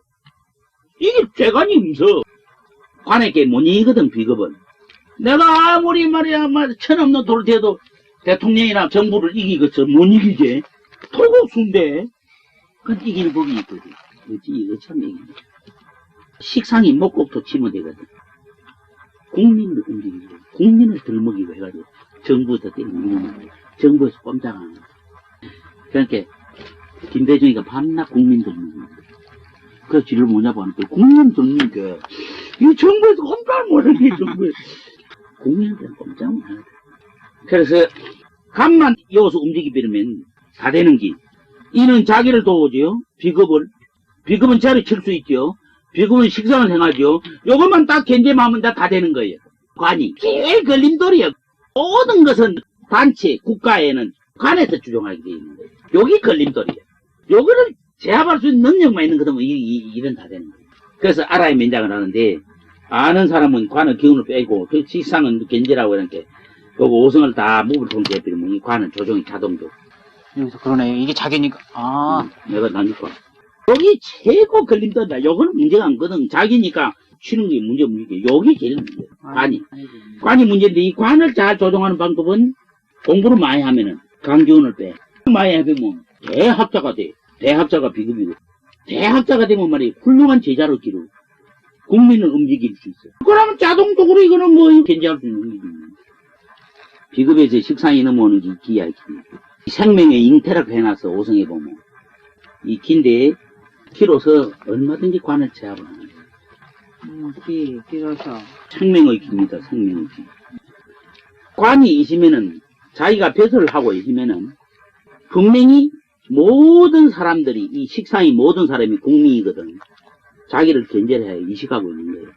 이게 죄관이 없어. 관에게 못 이기거든, 비겁은. 내가 아무리 말이야, 천하 없는 돌을 대도 대통령이나 정부를 이기겠어. 못 이기지. 토국수인데. 그건 이길 법이 있거든. 이거 참 이기는 거야. 식상이 목곡도 치면 되거든. 국민을 움직이고, 국민을 들먹이고 해가지고, 정부에서 때리는 거야. 정부에서 꼼짝하는 거야. 그러니까, 김대중이가 밤낮 국민 들먹이는 거야. 그래서 지를 뭐냐고 하니까, 국민 들먹이니까, 이 정부에서 꼼짝 못하는 게 정부에서. 국민한테는 꼼짝 못하는 거야. 그래서, 간만 이어서 움직이면 다 되는 게, 이는 자기를 도우지요. 비겁은 자리 칠 수 있죠. 비겁은 식상을 행하죠. 요것만 딱 견제하면 다 되는 거예요. 관이. 제일 걸림돌이에요. 모든 것은 단체, 국가에는 관에서 주종하게 되어 있는 거예요. 여기 걸림돌이에요. 요거를 제압할 수 있는 능력만 있는 거면 일은 다 되는 거예요. 그래서 알아야 면장을 하는데, 아는 사람은 관의 기운을 빼고, 그 식상은 견제라고 하는데, 요거 오성을 다 목을 통제 해버리면 이 관은 조종이 자동적으로. 여기서 그러네요. 이게 자기니까. 아. 내가 나니까. 여기 최고 걸림돌이다. 요거는 문제가 없거든. 자기니까 치는 게 문제게. 여기 제일 문제야. 관이. 관이 문제인데 이 관을 잘 조종하는 방법은 공부를 많이 하면은 강기운을 빼. 많이 해보면 대학자가 돼. 대학자가 비급이고. 대학자가 되면 말이야. 훌륭한 제자로 기르고. 국민을 움직일 수 있어. 그러면 자동적으로 이거는 견제할 수 있는 거지. 비급에서 식상이 넘어오는 게 기야. 생명의 잉태라고 해놨어. 오성에 보면. 이 긴데 키로서 얼마든지 관을 제압을 하는 거예요. 길어서. 생명의 기입니다. 생명의 기. 관이 있으면은 자기가 배설을 하고 있으면은 분명히 모든 사람들이 이 식상이 모든 사람이 국민이거든. 자기를 견제를 해야 이식하고 있는 거예요.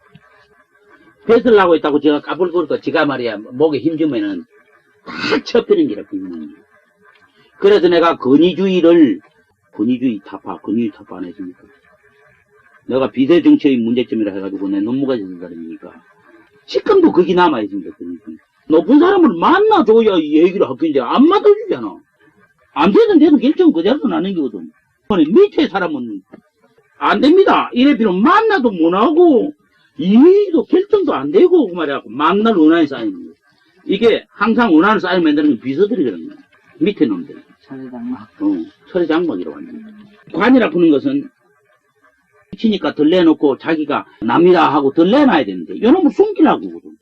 배설을 하고 있다고 제가 까불거리고 지가 말이야 목에 힘주면은 다 쳐버리는 게라 국민이. 그래서 내가 근위주의 타파 안 했으니까. 내가 비대정치의 문제점이라 해가지고 내 논문가 있는 사람이니까. 지금도 거기 남아있습니다. 높은 사람을 만나줘야 이 얘기를 하겠는데 안 만나주잖아. 안 되는 데도 결정 그대로 나는 거거든. 밑에 사람은 안 됩니다. 이래 비록 만나도 못하고 이 얘기도 결정도 안 되고 그 말이야. 만날 원한이 쌓이는 거야. 이게 항상 원한을 쌓이면 만드는 건 비서들이 그런 거야. 밑에 놈들. 철회장막이라고 하는 거야. 관이라 푸는 것은 치니까 덜 내놓고 자기가 납니다 하고 덜 내놔야 되는데 이놈을 숨기려고 하거든.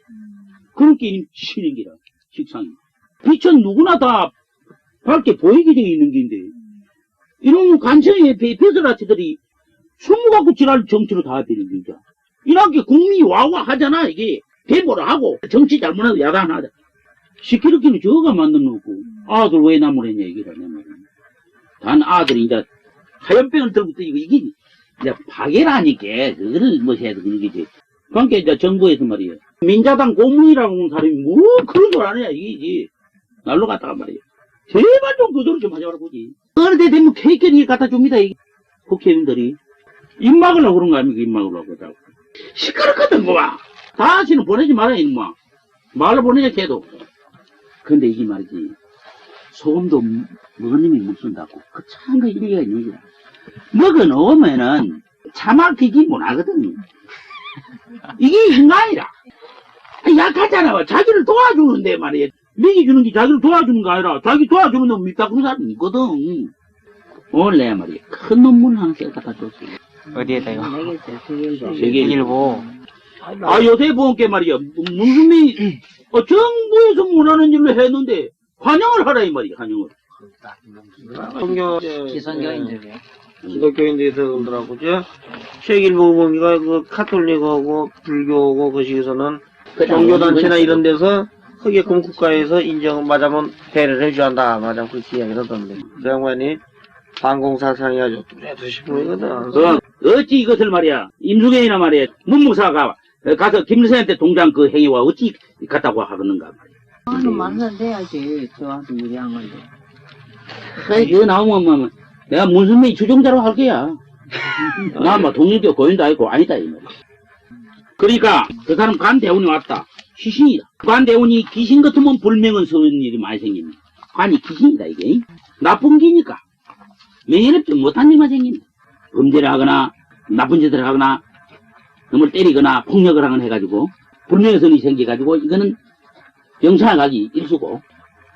그렇게 치는 기라, 식상이. 빛은 누구나 다 밝게 보이게 되어 있는 게인데, 이런 관청의 배설아치들이 숨어 갖고 지랄 정치로 다 되는 거죠. 이렇게 국민이 와와 하잖아, 이게. 대모를 하고, 정치 잘못하고 야단하자. 시키르기는 저가 만들어 놓고, 아들 왜 나무랬냐, 이게라, 내 말이야. 단 아들이 이제, 하얀병을 들고 또 이게, 이제 파괴라니까, 그거를 뭐 해야 되는 거지. 그러니까 이제 정부에서 말이야. 민자당 고문이라고 하는 사람이 뭐 그런 걸 안 해, 이게. 날로 갔다가 말이야. 제발 좀 그대로 좀 하자고 보지. 어느 때 되면 케이크를 갖다 줍니다, 이게. 국회의원들이. 입 막으려고 그런 거 아닙니까, 입 막으려고. 시끄럽거든, 뭐야. 다시는 보내지 마라, 이놈아. 말로 보내자, 걔도. 근데 이게 말이지. 소금도 먹으님이 묻순다고. 그 참 그 일리가 있는 거야. 먹어 놓으면은 차막히기 못하거든. 이게 인간이라. 약하잖아. 자기를 도와주는데 말이야. 먹여주는 게 자기를 도와주는 거 아니라 자기 도와주는 놈 믿다 그런 사람이 있거든. 오늘 내가 말이야. 큰 논문 하나 써 갖다 줬어. 어디에다요? 세계일보. 세계일보. 아, 요새 보니까 말이야. 문수미, 정부에서 못하는 일로 했는데, 환영을 하라, 이 말이야, 환영을. 성경, 기성교인들이요. 기독교인들에서 그러더라고. 세계일보 보니까 그 카톨릭하고 불교하고 그 식에서는 종교단체나 이런 데서 흑예금 국가에서 인정을 맞으면 배를 해줘야 한다. 맞아, 그렇게 이야기를 하던데. 그 양반이 반공사상이 아주 뚜렷이 싶으거든. 어찌 이것을 말이야, 임수경이나 말이야, 문무사가 가서 김일성한테 동장 그 행위와 어찌 갔다고 하겠는가 말이야. 좀 만나돼야지. 저한테 유리한 건데. 그래, 이거 나오면 뭐, 내가 문선명이 주종자로 할 거야. 나 뭐 동일교 고인도 아니고 아니다, 이 말이야. 그러니까, 그 사람 관대운이 왔다. 귀신이다. 관대운이 귀신 같으면 불명은 서운 일이 많이 생깁니다. 관이 귀신이다, 이게. 나쁜 기니까. 명예롭지 못한 일만 생깁니다. 범죄를 하거나, 나쁜 짓을 하거나, 남을 때리거나, 폭력을 하거나 해가지고, 불명예선이 생겨가지고, 이거는 영창을 가기 일수고,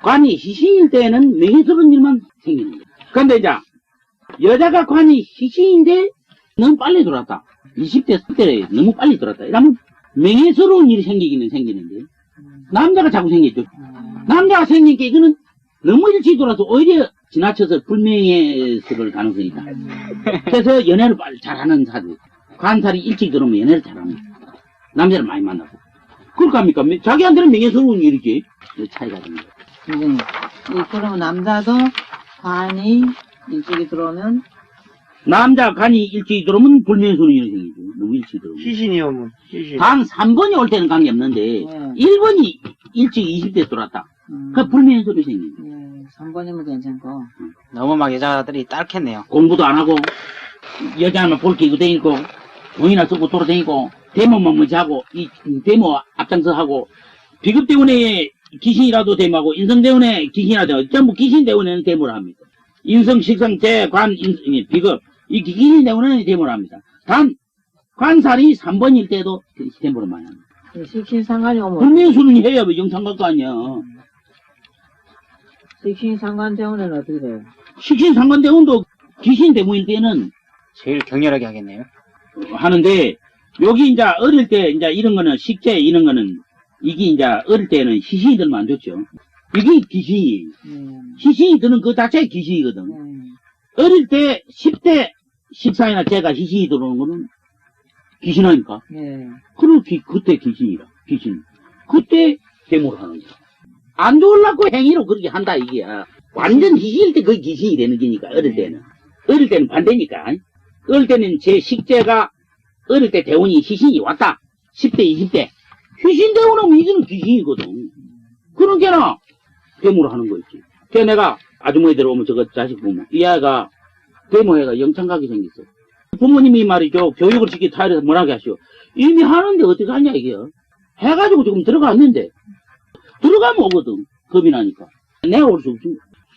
관이 희신일 때는 명예스러운 일만 생기는 거예요. 근데 이제, 여자가 관이 희신인데, 너무 빨리 들어왔다. 20대 때 너무 빨리 들어왔다. 이러면, 명예스러운 일이 생기기는 생기는데, 남자가 자꾸 생겼죠. 남자가 생긴 게 이거는 너무 일찍 들어와서 오히려 지나쳐서 불명예스러울 가능성이 있다. 그래서 연애를 빨리 잘하는 사람, 관살이 일찍 들어오면 연애를 잘하는 남자를 많이 만나고. 그럴까 합니까? 자기한테는 명예스러운 일이지. 그 차이가 있는 거예요. 그러면 남자도 관이 일찍이 들어오면 남자 간이 일찍 들어오면 불명예스러운 일이 생기죠. 너무 일찍 들어오면. 시신이요, 뭐. 시신. 단 3번이 올 때는 관계없는데, 1번이 일찍 20대 들어왔다. 그 불명예스러운 일이 생기죠. 3번이면 괜찮고. 너무 막 여자들이 딸겠네요. 공부도 안 하고, 여자만 볼 게 이거 다니고, 돈이나 쓰고 돌아다니고, 데모만 먼저 하고, 이 데모 앞장서 하고, 비급 때문에 귀신이라도 데모하고, 인성 때문에 귀신이라도, 전부 귀신 때문에는 데모를 합니다. 인성, 식성, 재, 관, 비급, 이 귀신 때문에는 데모를 합니다. 단, 관살이 3번일 때도 데모를 많이 합니다. 식신상관이 오면. 불명예스러운 일 해야 왜 영창갈 거 아니야. 식신상관 때문에는 어떻게 돼요? 식신 상관대원도 귀신 데모일 때는 제일 격렬하게 하겠네요. 하는데, 여기 이제 어릴 때 이제 이런 거는 식재 이런 거는 이게 이제 어릴 때는 희신이 들면 안 좋죠. 이게 귀신이. 희신이 드는 그 자체가 귀신이거든. 어릴 때 10대 14이나 제가 희신이 들어오는 거는 귀신 아닙니까? 그럼 그때 귀신이라. 귀신. 그때 데모를 하는 거야. 안 좋으려고 행위로 그렇게 한다, 이게. 완전 희신일 때 그게 귀신이 되는 거니까, 어릴 때는. 어릴 때는 반대니까. 어릴 때는 제 식재가, 어릴 때 대운이 희신이 왔다. 10대, 20대. 희신 대운하면 이제는 귀신이거든. 그런 게나, 데모를 하는 거 있지. 그래, 내가 아주머니 들어오면 저거 자식 보면, 이 아이가 데모해가 영창 가게 생겼어. 부모님이 말이죠. 교육을 시키 타일에서 뭐라고 하시오. 이미 하는데 어떻게 하냐, 이게. 해가지고 지금 들어갔는데. 들어가면 오거든. 겁이 나니까. 내가 올 수 없지.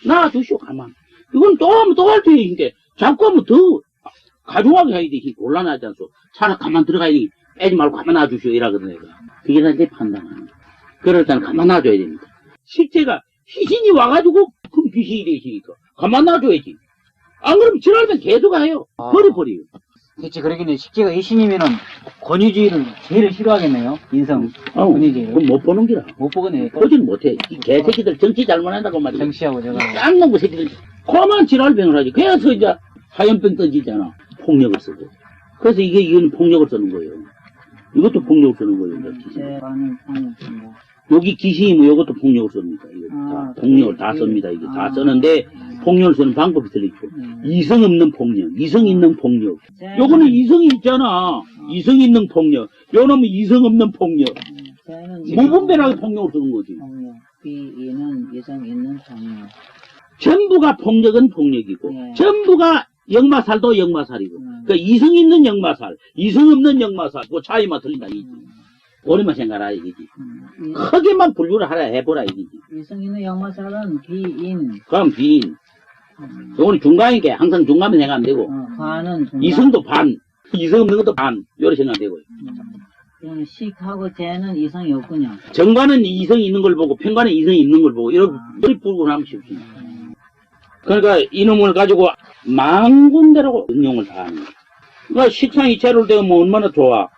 놔주시오, 가만. 이건 또 하면 또 할 테니, 이게. 자꾸 하면 더 가중하게 해야 돼. 곤란하지 않소. 차라리 가만 들어가야 돼. 빼지 말고 가만 놔주시오. 이라거든, 내가. 그게 다 내 판단하는 거야. 그럴 때는 가만 놔줘야 됩니다. 실제가 희신이 와가지고, 그럼 귀신이 되시니까. 가만 놔줘야지. 안 그러면 지랄면 개도가 해요. 버려버려요. 그치, 그러긴 해. 식재가 이신이면은 권위주의를 제일 싫어하겠네요. 인성. 어, 권위주의를. 그럼 못 보는 기라. 못 보겠네. 보지는 못해. 이 개새끼들 정치 잘못한다고 말이야. 정치하고 제가. 쌍놈의 새끼들. 그만 지랄병을 하지. 그래서 이제 화염병 던지잖아. 폭력을 쓰고. 그래서 이건 폭력을 쓰는 거예요. 이것도 폭력을 쓰는 거예요. 이제. 제반은 상했습니다. 여기 기신이면 이것도 폭력을 씁니다. 이거 다 폭력을 다 씁니다. 이게 다 쓰는데 폭력을 쓰는 방법이 틀리죠. 이성 없는 폭력, 이성 있는 폭력. 요거는 이성이 있잖아. 이성 있는 폭력. 요놈은 이성 없는 폭력. 무분별하게 폭력을 쓰는 거지. 폭력. 비이는 이성 있는 폭력. 전부가 폭력은 폭력이고, 네. 전부가 역마살도 역마살이고, 그러니까 이성 있는 역마살, 이성 없는 역마살, 그 차이만 틀린다, 이지. 오래만 생각하라, 이거지. 크게만 분류를 하라 해보라, 이거지. 이성 있는 영마살은 비인. 그럼 비인. 요거는 중간이게 항상 중간만 생각하면 되고, 관은 중간. 이성도 반, 이성 없는 것도 반, 요렇게 생각하면 되고. 그럼 식하고 재는 이성이 없군요. 정관은 이성이 있는 걸 보고, 편관은 이성이 있는 걸 보고, 이렇게 부르고 쉽습니다. 그러니까 이놈을 가지고 만군대로 응용을 다 하는 거예요. 그러니까 식상이 제로를 되면 얼마나 좋아.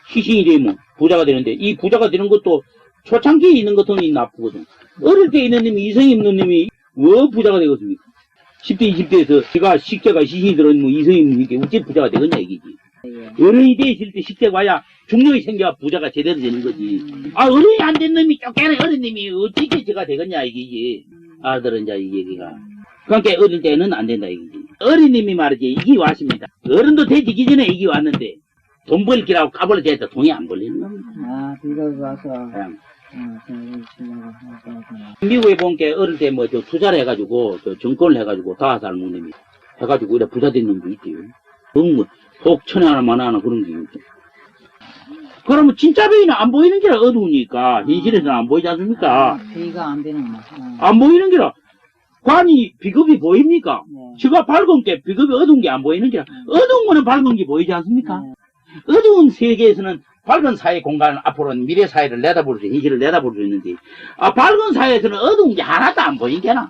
시신이 되면 부자가 되는데, 이 부자가 되는 것도 초창기에 있는 것은 나쁘거든. 어릴 때 있는 놈이, 이성이 없는 놈이 왜 부자가 되겠습니까? 10대, 20대에서 제가 식재가 시신이 들어있는 이성이 없는 게 어째 부자가 되겠냐, 이기지. 어른이 되실 때 식재가 와야 중력이 생겨야 부자가 제대로 되는 거지. 아, 어른이 안 된 놈이 쫓겨난 어린 놈이 어떻게 제가 되겠냐, 이기지. 아들은 이제 이 얘기가. 그러니까 어릴 때는 안 된다, 이기지. 어린님이 말이지, 이기 왔습니다. 어른도 되지기 전에 이기 왔는데, 돈 벌기라고 까불러 대다 돈이 안 벌리는 겁니다. 아, 비가 와서. 그냥. 그냥, 미국에 본 게 어릴 때 뭐 저 투자를 해가지고, 저 정권을 해가지고, 다살 놈이 해가지고, 이래 부자 된 놈도 있지. 그건 뭐, 속 천에 하나, 만 하나 그런 게 있죠. 그러면 진짜 배는 안 보이는 게라 어두우니까, 현실에서는 안 보이지 않습니까? 비가 안 되는 거. 안 보이는 게라, 관이 비급이 보입니까? 네. 지가 밝은 게 비급이 어두운 게 안 보이는 게라, 어두운 거는 밝은 게 보이지 않습니까? 어두운 세계에서는 밝은 사회 공간 앞으로는 미래 사회를 내다볼 수, 현실을 내다볼 수 있는데, 밝은 사회에서는 어두운 게 하나도 안 보이게나.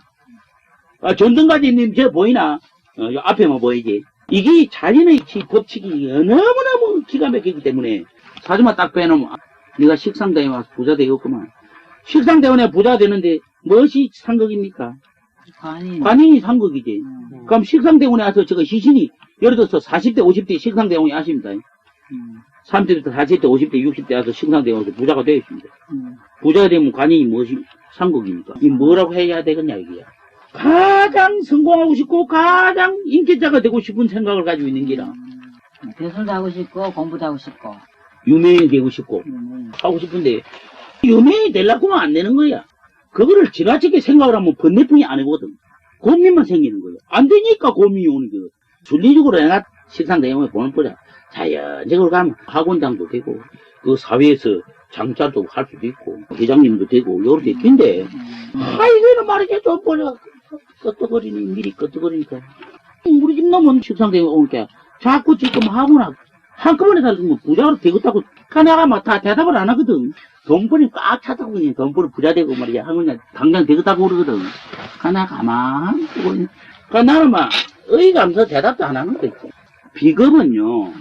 전등까지 있는 저 보이나? 요 앞에만 보이지. 이게 자연의 법칙이 너무너무 기가 막히기 때문에, 사주만 딱 빼놓으면, 네가 식상대원에 와서 부자 되겠구만. 식상대원에 부자 되는데, 무엇이 상극입니까? 관인이 상극이지. 그럼 식상대원에 와서 저거 시신이, 예를 들어서 40대, 50대 식상대원이 아십니다. 30대부터 40대, 50대, 60대 와서 식상대원에서 부자가 되어 있습니다. 부자가 되면 관인이 무엇이 상극입니까? 이 뭐라고 해야 되겠냐, 이게야. 가장 성공하고 싶고, 가장 인기자가 되고 싶은 생각을 가지고 있는 게라. 배설도 하고 싶고, 공부도 하고 싶고. 유명인이 되고 싶고, 하고 싶은데, 유명인이 되려고만 안 되는 거야. 그거를 지나치게 생각을 하면 번뇌풍이 안 오거든. 고민만 생기는 거야. 안 되니까 고민이 오는 거야. 순리적으로 내가 식상 내용을 보는 거야. 자연적으로 가면 학원장도 되고, 그 사회에서 장자도 할 수도 있고, 회장님도 되고, 요렇게 된데, 이거는 말이지, 좀 보려. 끄떡거리니, 미리 끄떡거리니까. 우리 집 놈은 식상 내용 오니까, 자꾸 지금 하거나, 한꺼번에 살면 부자로 되겠다고, 내가 막 다 대답을 안 하거든. 돈벌이 꽉 찼다고 그냥 돈벌이 부자 되고 말이야. 하면 당장 되겠다고 그러거든. 내가 가만히 보고 있는. 나는 막, 의의가 없어서 대답도 안 하는 거지. 비겁은요,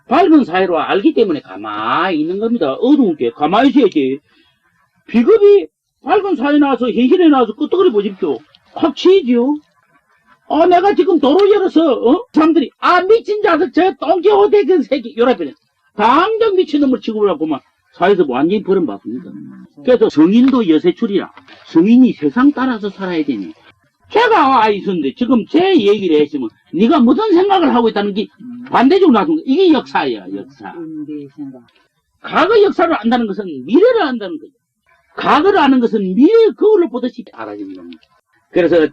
밝은 사회로 알기 때문에 가만히 있는 겁니다. 어두운 게 가만히 있어야지. 비겁이 밝은 사회에 나와서 현실에 나와서 끄떡거리 보십시오. 확 치이죠. 내가 지금 도로 열어서 사람들이 미친 자석 저 똥개호대 그 새끼 요라비는 당장 미친놈을 취급하고만 사회에서 완전히 버림받습니다. 그래서 성인도 여세출이라 성인이 세상 따라서 살아야 되니 제가 있었는데 지금 제 얘기를 했으면 네가 무슨 생각을 하고 있다는 게 반대적으로 나왔습니다. 이게 역사예요. 역사. 과거 역사를 안다는 것은 미래를 안다는 거죠. 과거를 아는 것은 미래의 거울을 보듯이 알아지는 겁니다. 그래서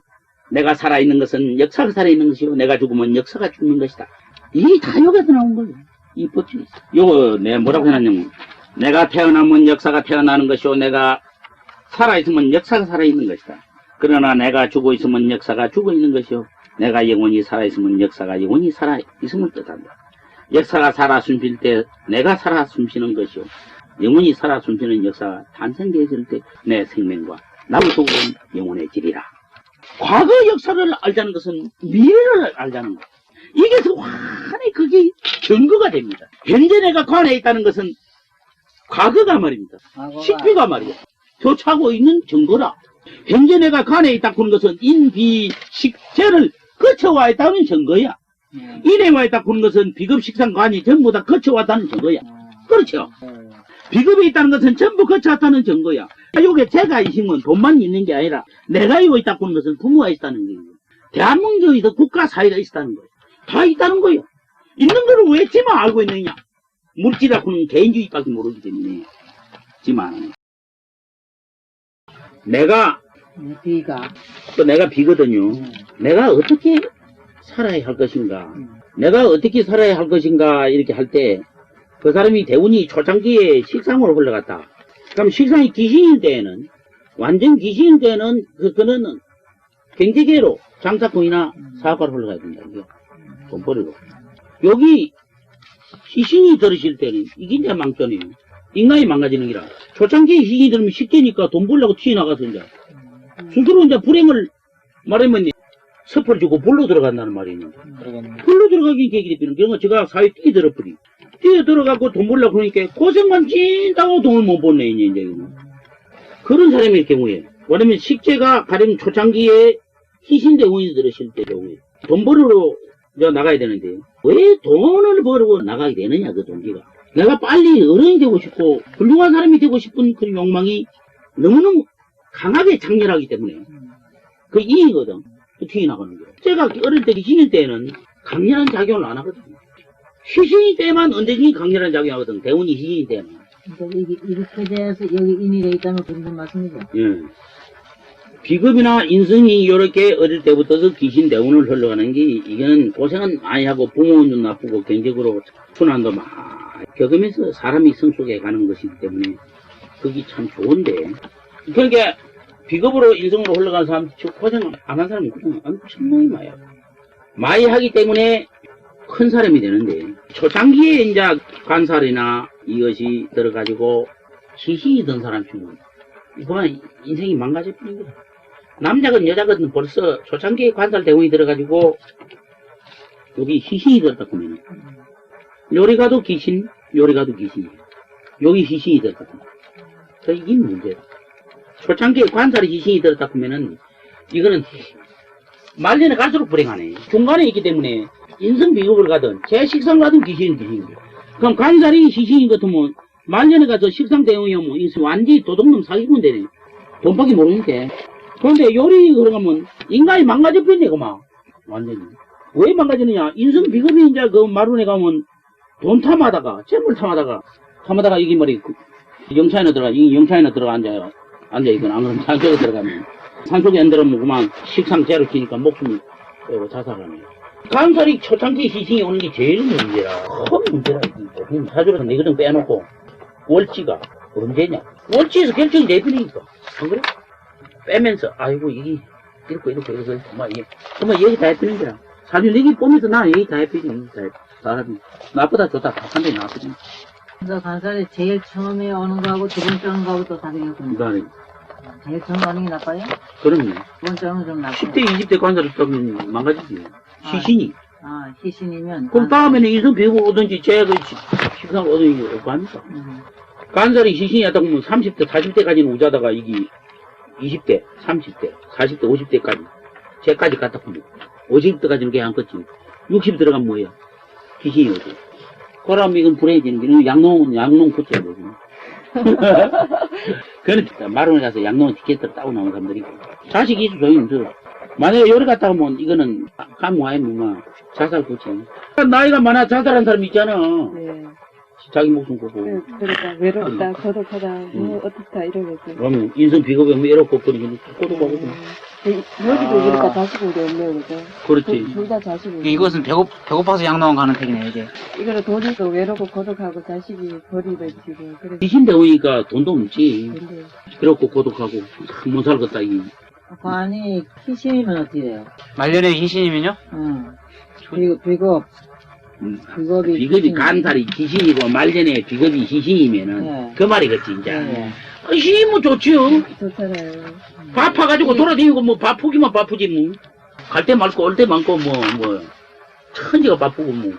내가 살아있는 것은 역사가 살아있는 것이요, 내가 죽으면 역사가 죽는 것이다. 이게 다 여기서 나온 거예요. 이 법칙이. 요거 내가 뭐라고 해놨냐면, 내가 태어나면 역사가 태어나는 것이요, 내가 살아있으면 역사가 살아있는 것이다. 그러나 내가 죽어있으면 역사가 죽어있는 것이요, 내가 영원히 살아있으면 역사가 영원히 살아있음을 뜻한다. 역사가 살아 숨쉴 때 내가 살아 숨쉬는 것이요, 영원히 살아 숨쉬는 역사가 탄생되었을 때 내 생명과 나의 속은 영원해지리라. 과거 역사를 알자는 것은 미래를 알자는 것. 이게 환히 그게 증거가 됩니다. 현재 내가 관에 있다는 것은 과거가 말입니다. 식비가 말이야. 교차하고 있는 증거라. 현재 내가 관에 있다고 하는 것은 인비식재를 거쳐와 있다는 증거야. 인해와 있다고 하는 것은 비급식상관이 전부 다 거쳐왔다는 증거야. 그렇죠. 비급이 있다는 것은 전부 거쳐왔다는 증거야. 요게 제가 있으면 돈만 있는 게 아니라 내가 이거 있다고 하는 것은 부모가 있다는 거예요. 대한민국에서 국가 사회가 있다는 거예요. 다 있다는 거예요. 있는 거를 왜 지만 알고 있느냐. 물질이라고 하는 개인주의밖에 모르기 때문에. 지만 내가 비가. 또 내가 비거든요. 내가 어떻게 살아야 할 것인가. 내가 어떻게 살아야 할 것인가 이렇게 할 때 그 사람이 대운이 초창기에 식상으로 흘러갔다. 그럼 식상이 귀신일 때에는 완전 귀신일 때는 그는 경제계로 장사꾼이나 사업가로 흘러가야 된다. 이게 돈벌이로. 여기 희신이 들으실 때는 이게 이제 망전이에요. 인간이 망가지는 기라. 초창기에 희신이 들으면 식재니까 돈 벌려고 튀어나가서 이제 스스로 이제 불행을 말하면 섭을 주고 불로 들어간다는 말이 있는데 불로 들어가긴 계기를 비는 그런 거 제가 사회 뛰어들어버리 뛰어들어가고 돈 벌려고 그러니까 고생만 진다고 돈을 못 벌네 이제 그런 사람일 경우에 왜냐면 식재가 가령 초창기에 희신대운이 들으실 때 경우에 돈 벌으러 나가야 되는데 왜 돈을 벌고 나가게 되느냐 그 동기가 내가 빨리 어른이 되고 싶고 훌륭한 사람이 되고 싶은 그 욕망이 너무너무 강하게 장렬하기 때문에 그 이익거든 튀어나가는 거예요. 제가 어릴 때 희신 때는 강렬한 작용을 안 하거든요. 희신 때만 언제든지 강렬한 작용을 하거든. 대운이 희신 때는. 이렇게 돼서 여기 인이 돼 있다면 그런 말씀이죠. 예. 비급이나 인성이 이렇게 어릴 때부터 귀신 대운을 흘러가는 게 이거는 고생은 많이 하고 부모는 나쁘고 경제적으로 순환도 막 겪으면서 사람이 성숙해 가는 것이기 때문에 그게 참 좋은데 그러니까 비겁으로 인성으로 흘러간 사람, 고생 안 한 사람은 고생 엄청나게 많이 하고. 많이 하기 때문에 큰 사람이 되는데, 초창기에 이제 관살이나 이것이 들어가지고 희신이 든 사람 중에, 이거만 인생이 망가져버린 거야. 남자건 여자건 벌써 초창기에 관살 대운이 들어가지고, 여기 희신이 들었다 보면, 요리가도 귀신, 요리가도 귀신이에요. 여기 희신이 들었다 보면. 그래서 이게 문제다. 초창기에 관살이 희신이 들었다 보면은 이거는 말년에 갈수록 불행하네. 중간에 있기 때문에 인성 비급을 가든 제 식상 가든 귀신은 귀신이에요. 그럼 관살이 희신인 것 같으면 말년에 가서 식상 대응이 오면 완전히 도둑놈 사기꾼 되네. 돈밖에 모르는데. 그런데 요리 그러면 인간이 망가져버리네 그만. 완전히. 왜 망가지느냐? 인성 비급이 이제 그 마룬에 가면 돈 탐하다가 재물 탐하다가 이게 머리 영차에나 들어가 앉아있건 안 그러면 산속에 들어가면 산속에 안 들어가면 그만 식상 제로 키니까 목숨이 빼고 자살하네. 관살이 초창기 희생이 오는 게 제일 문제라. 큰 문제라. 사주로서 내거든 빼놓고 월지가 언제냐. 월지에서 결정이 내버리니까 안 그래? 빼면서 아이고 이게 이렇게 정말 얘기 다 해버린 거야. 사주 내기 보면서 나 얘기 다 해버린 거야. 사람이 나보다 좋다 한데 나쁘지. 그래서 관살이 제일 처음에 오는 거하고 두 번째 오는 거하고 또 다르겠군요. 그다음에 제일 처음에 오는 게 나빠요? 그럼요. 두 번째 오는 좀 나빠요. 10대, 20대 관사를 따면 망가지지. 희신이. 희신이면. 그럼 다음에는 인성 배우고 오든지 제가 식상을 오든지 뭐 합니까? 관살이 희신이었다고 하면 30대, 40대까지는 우자다가 이게 20대, 30대, 40대, 50대까지. 쟤까지 갖다 보면 50대까지는 그냥 안 껐지. 60 들어가면 뭐예요? 희신이 오지. 그러면 이건 불행해지는 게 양농 붙여야 되지. 그러니까 마룬에 가서 양농 티켓을 따고 나온 사람들이 자식이 있어 소용이 없어. 만약에 요리 갔다 오면 이거는 감화에 뭐마 자살 붙여. 나이가 많아 자살한 사람 있잖아. 네. 자기 목숨 걸고. 그러니까 외롭다, 거듭하다, 뭐 어떻다 이러면서. 그러면 인성 비겁이 없으면 외롭고 그러니 꼬독하고. 여기도 그러니까 자식이 우리 없네요, 그죠? 그렇지. 둘 다 자식이. 이것은 배고파서 양로원 가는 택이네 이제. 이거는 돈이 또 외롭고 거듭하고 자식이 벌이를 지고. 그래. 귀신 배우니까 돈도 없지. 근데 그렇고 고독하고 못 살겠다 이. 관이 희신이면 어떻게 돼요? 말년에 희신이면요? 비겁이 비겁이 간살이 귀신이고 말년에 비겁이 희신이면은 네. 그 말이겠지 이제. 네. 희신이면 좋지요. 좋잖아요. 밥 파가지고 돌아다니고 뭐 바쁘기만 바쁘지 뭐. 갈 때 많고 올 때 많고 뭐. 천지가 바쁘고 뭐.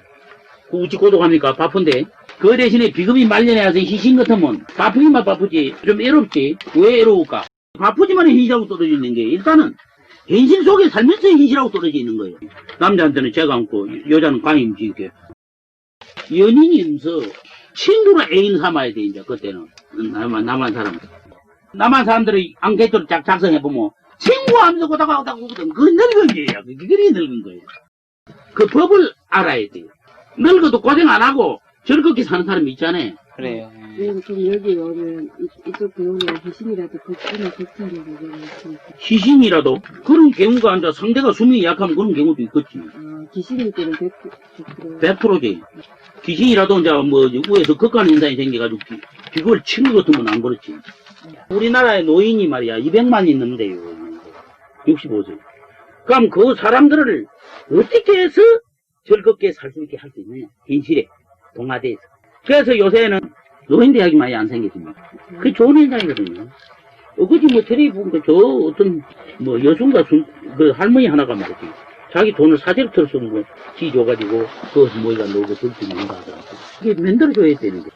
그 우찌 고독합니까? 바쁜데. 그 대신에 비급이 말년에 와서 희신 같으면 바쁘기만 바쁘지 좀 애롭지. 왜 애로울까? 바쁘지만 현실하고 떨어져 있는 게 일단은 현실 속에 살면서 현실하고 떨어져 있는 거예요. 남자한테는 제가 안고 여자는 관임지 이렇게. 연인이면서 친구로 애인 삼아야 돼 이제 그때는. 남한 사람. 남한 사람들이 앙케이트를 작성해보면 친구 하면서 오다가 오거든. 그게 늙은 거예요. 그게 늙은 거예요. 그 법을 알아야 돼요. 늙어도 고생 안 하고 즐겁게 사는 사람이 있잖아요. 그래요. 그럼 좀 여기 오면 이쪽 병원에 귀신이라도 걱정을 걱정을 하고 희신이라도 그런 경우가 아니라 상대가 수명이 약하면 그런 경우도 있겠지. 귀신일 때는 100%. 100%지. 귀신이라도 이제 뭐 위에서 극한 현상이 생겨가지고 비걸 친구 같으면 안 그렇지. 우리나라의 노인이 말이야 200만 있는데요. 65세. 그럼 그 사람들을 어떻게 해서 즐겁게 살 수 있게 할 수 있느냐. 현실에 동화대에서. 그래서 요새는 노인대학이 많이 안 생겼습니다. 그게 좋은 현상이거든요. 그지 뭐 텔레비 보니까 저 어떤 뭐 여순가 그 할머니 하나가 말이지. 자기 돈을 사재로 털어서 뭐 지 줘가지고 그것을 모이가 놀고 들지 못한다 하더라고. 그게 만들어줘야 되는데.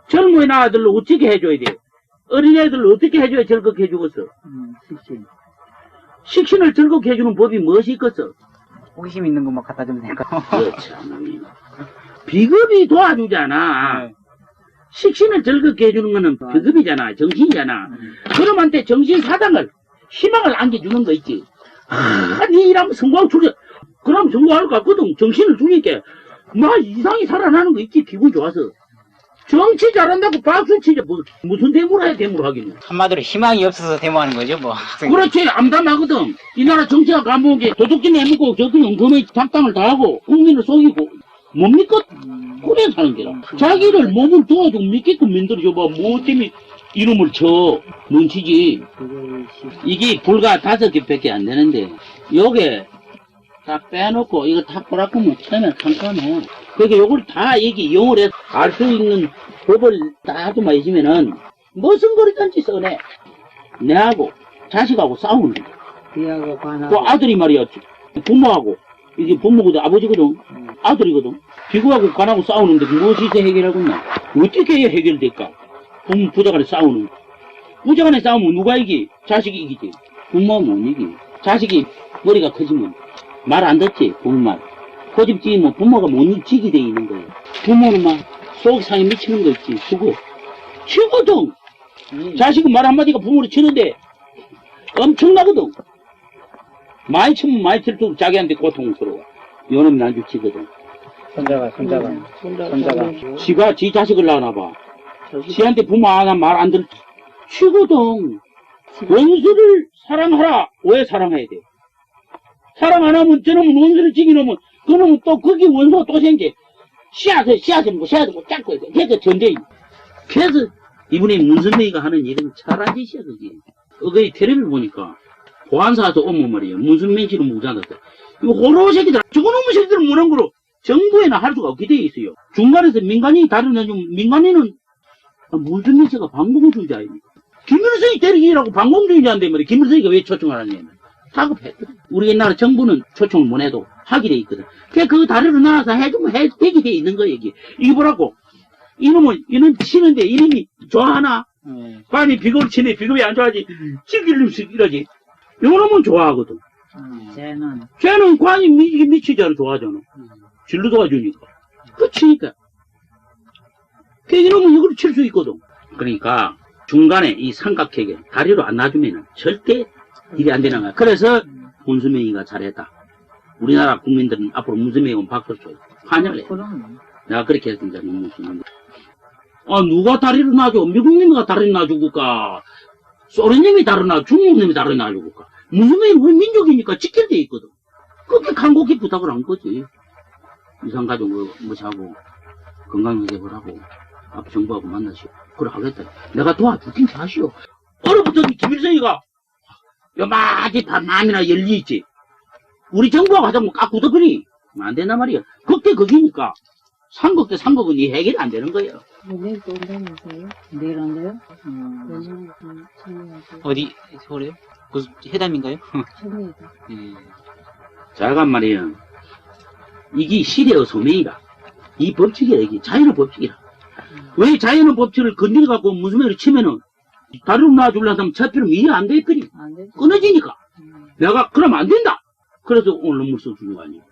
젊은 아들을 어떻게 해줘야 돼? 어린애들을 어떻게 해줘야 즐겁게 해주겠어? 식신. 식신을 즐겁게 해주는 법이 무엇이 있겠어? 호기심 있는 것만 갖다 주면 될까? 그렇지. 비급이 도와주잖아. 식신을 즐겁게 해주는 거는 비급이잖아. 정신이잖아. 그놈한테 정신 사당을, 희망을 안겨주는 거 있지. 니 일하면 성공하고 줄여. 그럼 성공할 것 같거든. 정신을 주니까. 막 이상이 살아나는 거 있지. 기분 좋아서. 정치 잘한다고 박수 치자. 무슨 대물해야 대물하기는. 한마디로 희망이 없어서 데모하는 거죠, 뭐. 그렇지. 암담하거든. 이 나라 정치가 가면 게 도둑질 내먹고 저기 은금의 작당을 다 하고 국민을 속이고 뭡니까? 그래 사는 게라. 자기를 몸을 도와주고 믿게끔 만들어줘봐. 뭐 때문에 이름을 쳐. 눈치지. 이게 불과 5개밖에 안 되는데 요게 다 빼놓고 이거 다 꼬라꾸면 처음에 깜깜해. 그러니까 요걸 다 얘기 영어로 알 수 있는 법을 다 좀 해주면은 무슨 거리든지 써내. 내하고 자식하고 싸우는 거야. 비하고 그 관하고. 아들이 말이야 부모하고 이게 부모거든 아버지거든 아들이거든 비구하고 관하고 싸우는데 무엇이 해결하고 있나 어떻게 해야 해결될까 부모 부자간에 싸우는 부자간에 싸우면 누가 이기 자식이 이기지 부모는 못 이기 자식이 머리가 커지면 말 안 듣지 부모 말 고집지면 부모가 못 지게 돼 있는 거예요 부모는 막 속상에 미치는 거 있지 그거 치거든 자식은 말 한마디가 부모를 치는데 엄청나거든 많이 치면 많이 칠수록 자기한테 고통스러워. 요놈이 난 주치거든. 손자가. 지가 지 자식을 낳아놔봐. 지한테 부모 하나 말 안 들, 치거든. 원수를 사랑하라. 왜 사랑해야 돼? 사랑 안 하면 저놈은 원수를 지기놓으면 그놈은 또 거기 원수가 또 생겨. 씨앗을 뭐 짝고 있어. 그래서 전쟁이. 그래서 이분이 문선명이가 하는 일은 잘한 짓이야, 그게. 그게 텔레비 보니까. 보안사에서 오면 말이에요. 무슨 men치로 무장했어. 이거 호로 새끼들, 저거놈의 새끼들은 뭐란 거로 정부에는 할 수가 없게 돼 있어요. 중간에서 민간인이 다루는, 민간인은 무슨 men치가 반공주의자입니까? 김일성이 때리기라고 반공주의자인데 말이에요. 김일성이가 왜 초청을 하냐면. 다급했거든. 우리 옛날에 정부는 초청을 못 해도 하게 돼 있거든. 그 다리를 나와서 해주면 되게 돼 있는 거야, 이게. 이게 뭐라고? 이놈은 치는데 이놈이 좋아하나? 밤에 비겁을 치네, 비겁이 안 좋아하지. 찌길름씩 이러지. 요놈은 좋아하거든. 쟤는 관이 미치잖아, 좋아하잖아. 진로 도와주니까. 그치니까. 이놈은 이걸 칠 수 있거든. 그러니까, 중간에 이 삼각형에 다리로 안 놔주면 절대 일이 안 되는 거야. 그래서, 문수명이가 잘했다. 우리나라 국민들은 앞으로 문수명은 박수를 쳐요. 환영을 해. 내가 그렇게 했으니까 너무 좋은데. 누가 다리를 놔줘? 미국님이 다리를 놔주고까? 소련님이 다리를 놔줘? 중국님이 다리를 놔주고까? 무슨 우리 민족이니까 지킬 돼 있거든. 그렇게 간곡히 부탁을 한 거지. 이상가족 뭐하고 건강유지를 하고 앞 정부하고 만나시오. 그래 하겠다. 내가 도와줄긴 하시오. 얼어붙은 김일성이가 요마지 밤마음이나 열리있지. 우리 정부하고 하자면 깎고더거니 안 된단 말이야. 극대 극이니까 삼극 삼극은 이 해결이 안 되는 거예요. 내일 또 온다면서요? 내일 온대요? 내년에 좀 참여하고. 어디, 서울에요? 무슨 회담인가요? 참여해서. 예. 잘간 말이에요. 이게 시대의 소명이라. 이 법칙이야, 이게. 자연의 법칙이라. 왜 자연의 법칙을 건드려갖고 무슨 말을 치면은, 다른 놔주려고 하면 차피는 이해 안 되거든. 안 되죠. 끊어지니까. 내가, 그러면 안 된다! 그래서 오늘 논문 써주는 거 아니에요.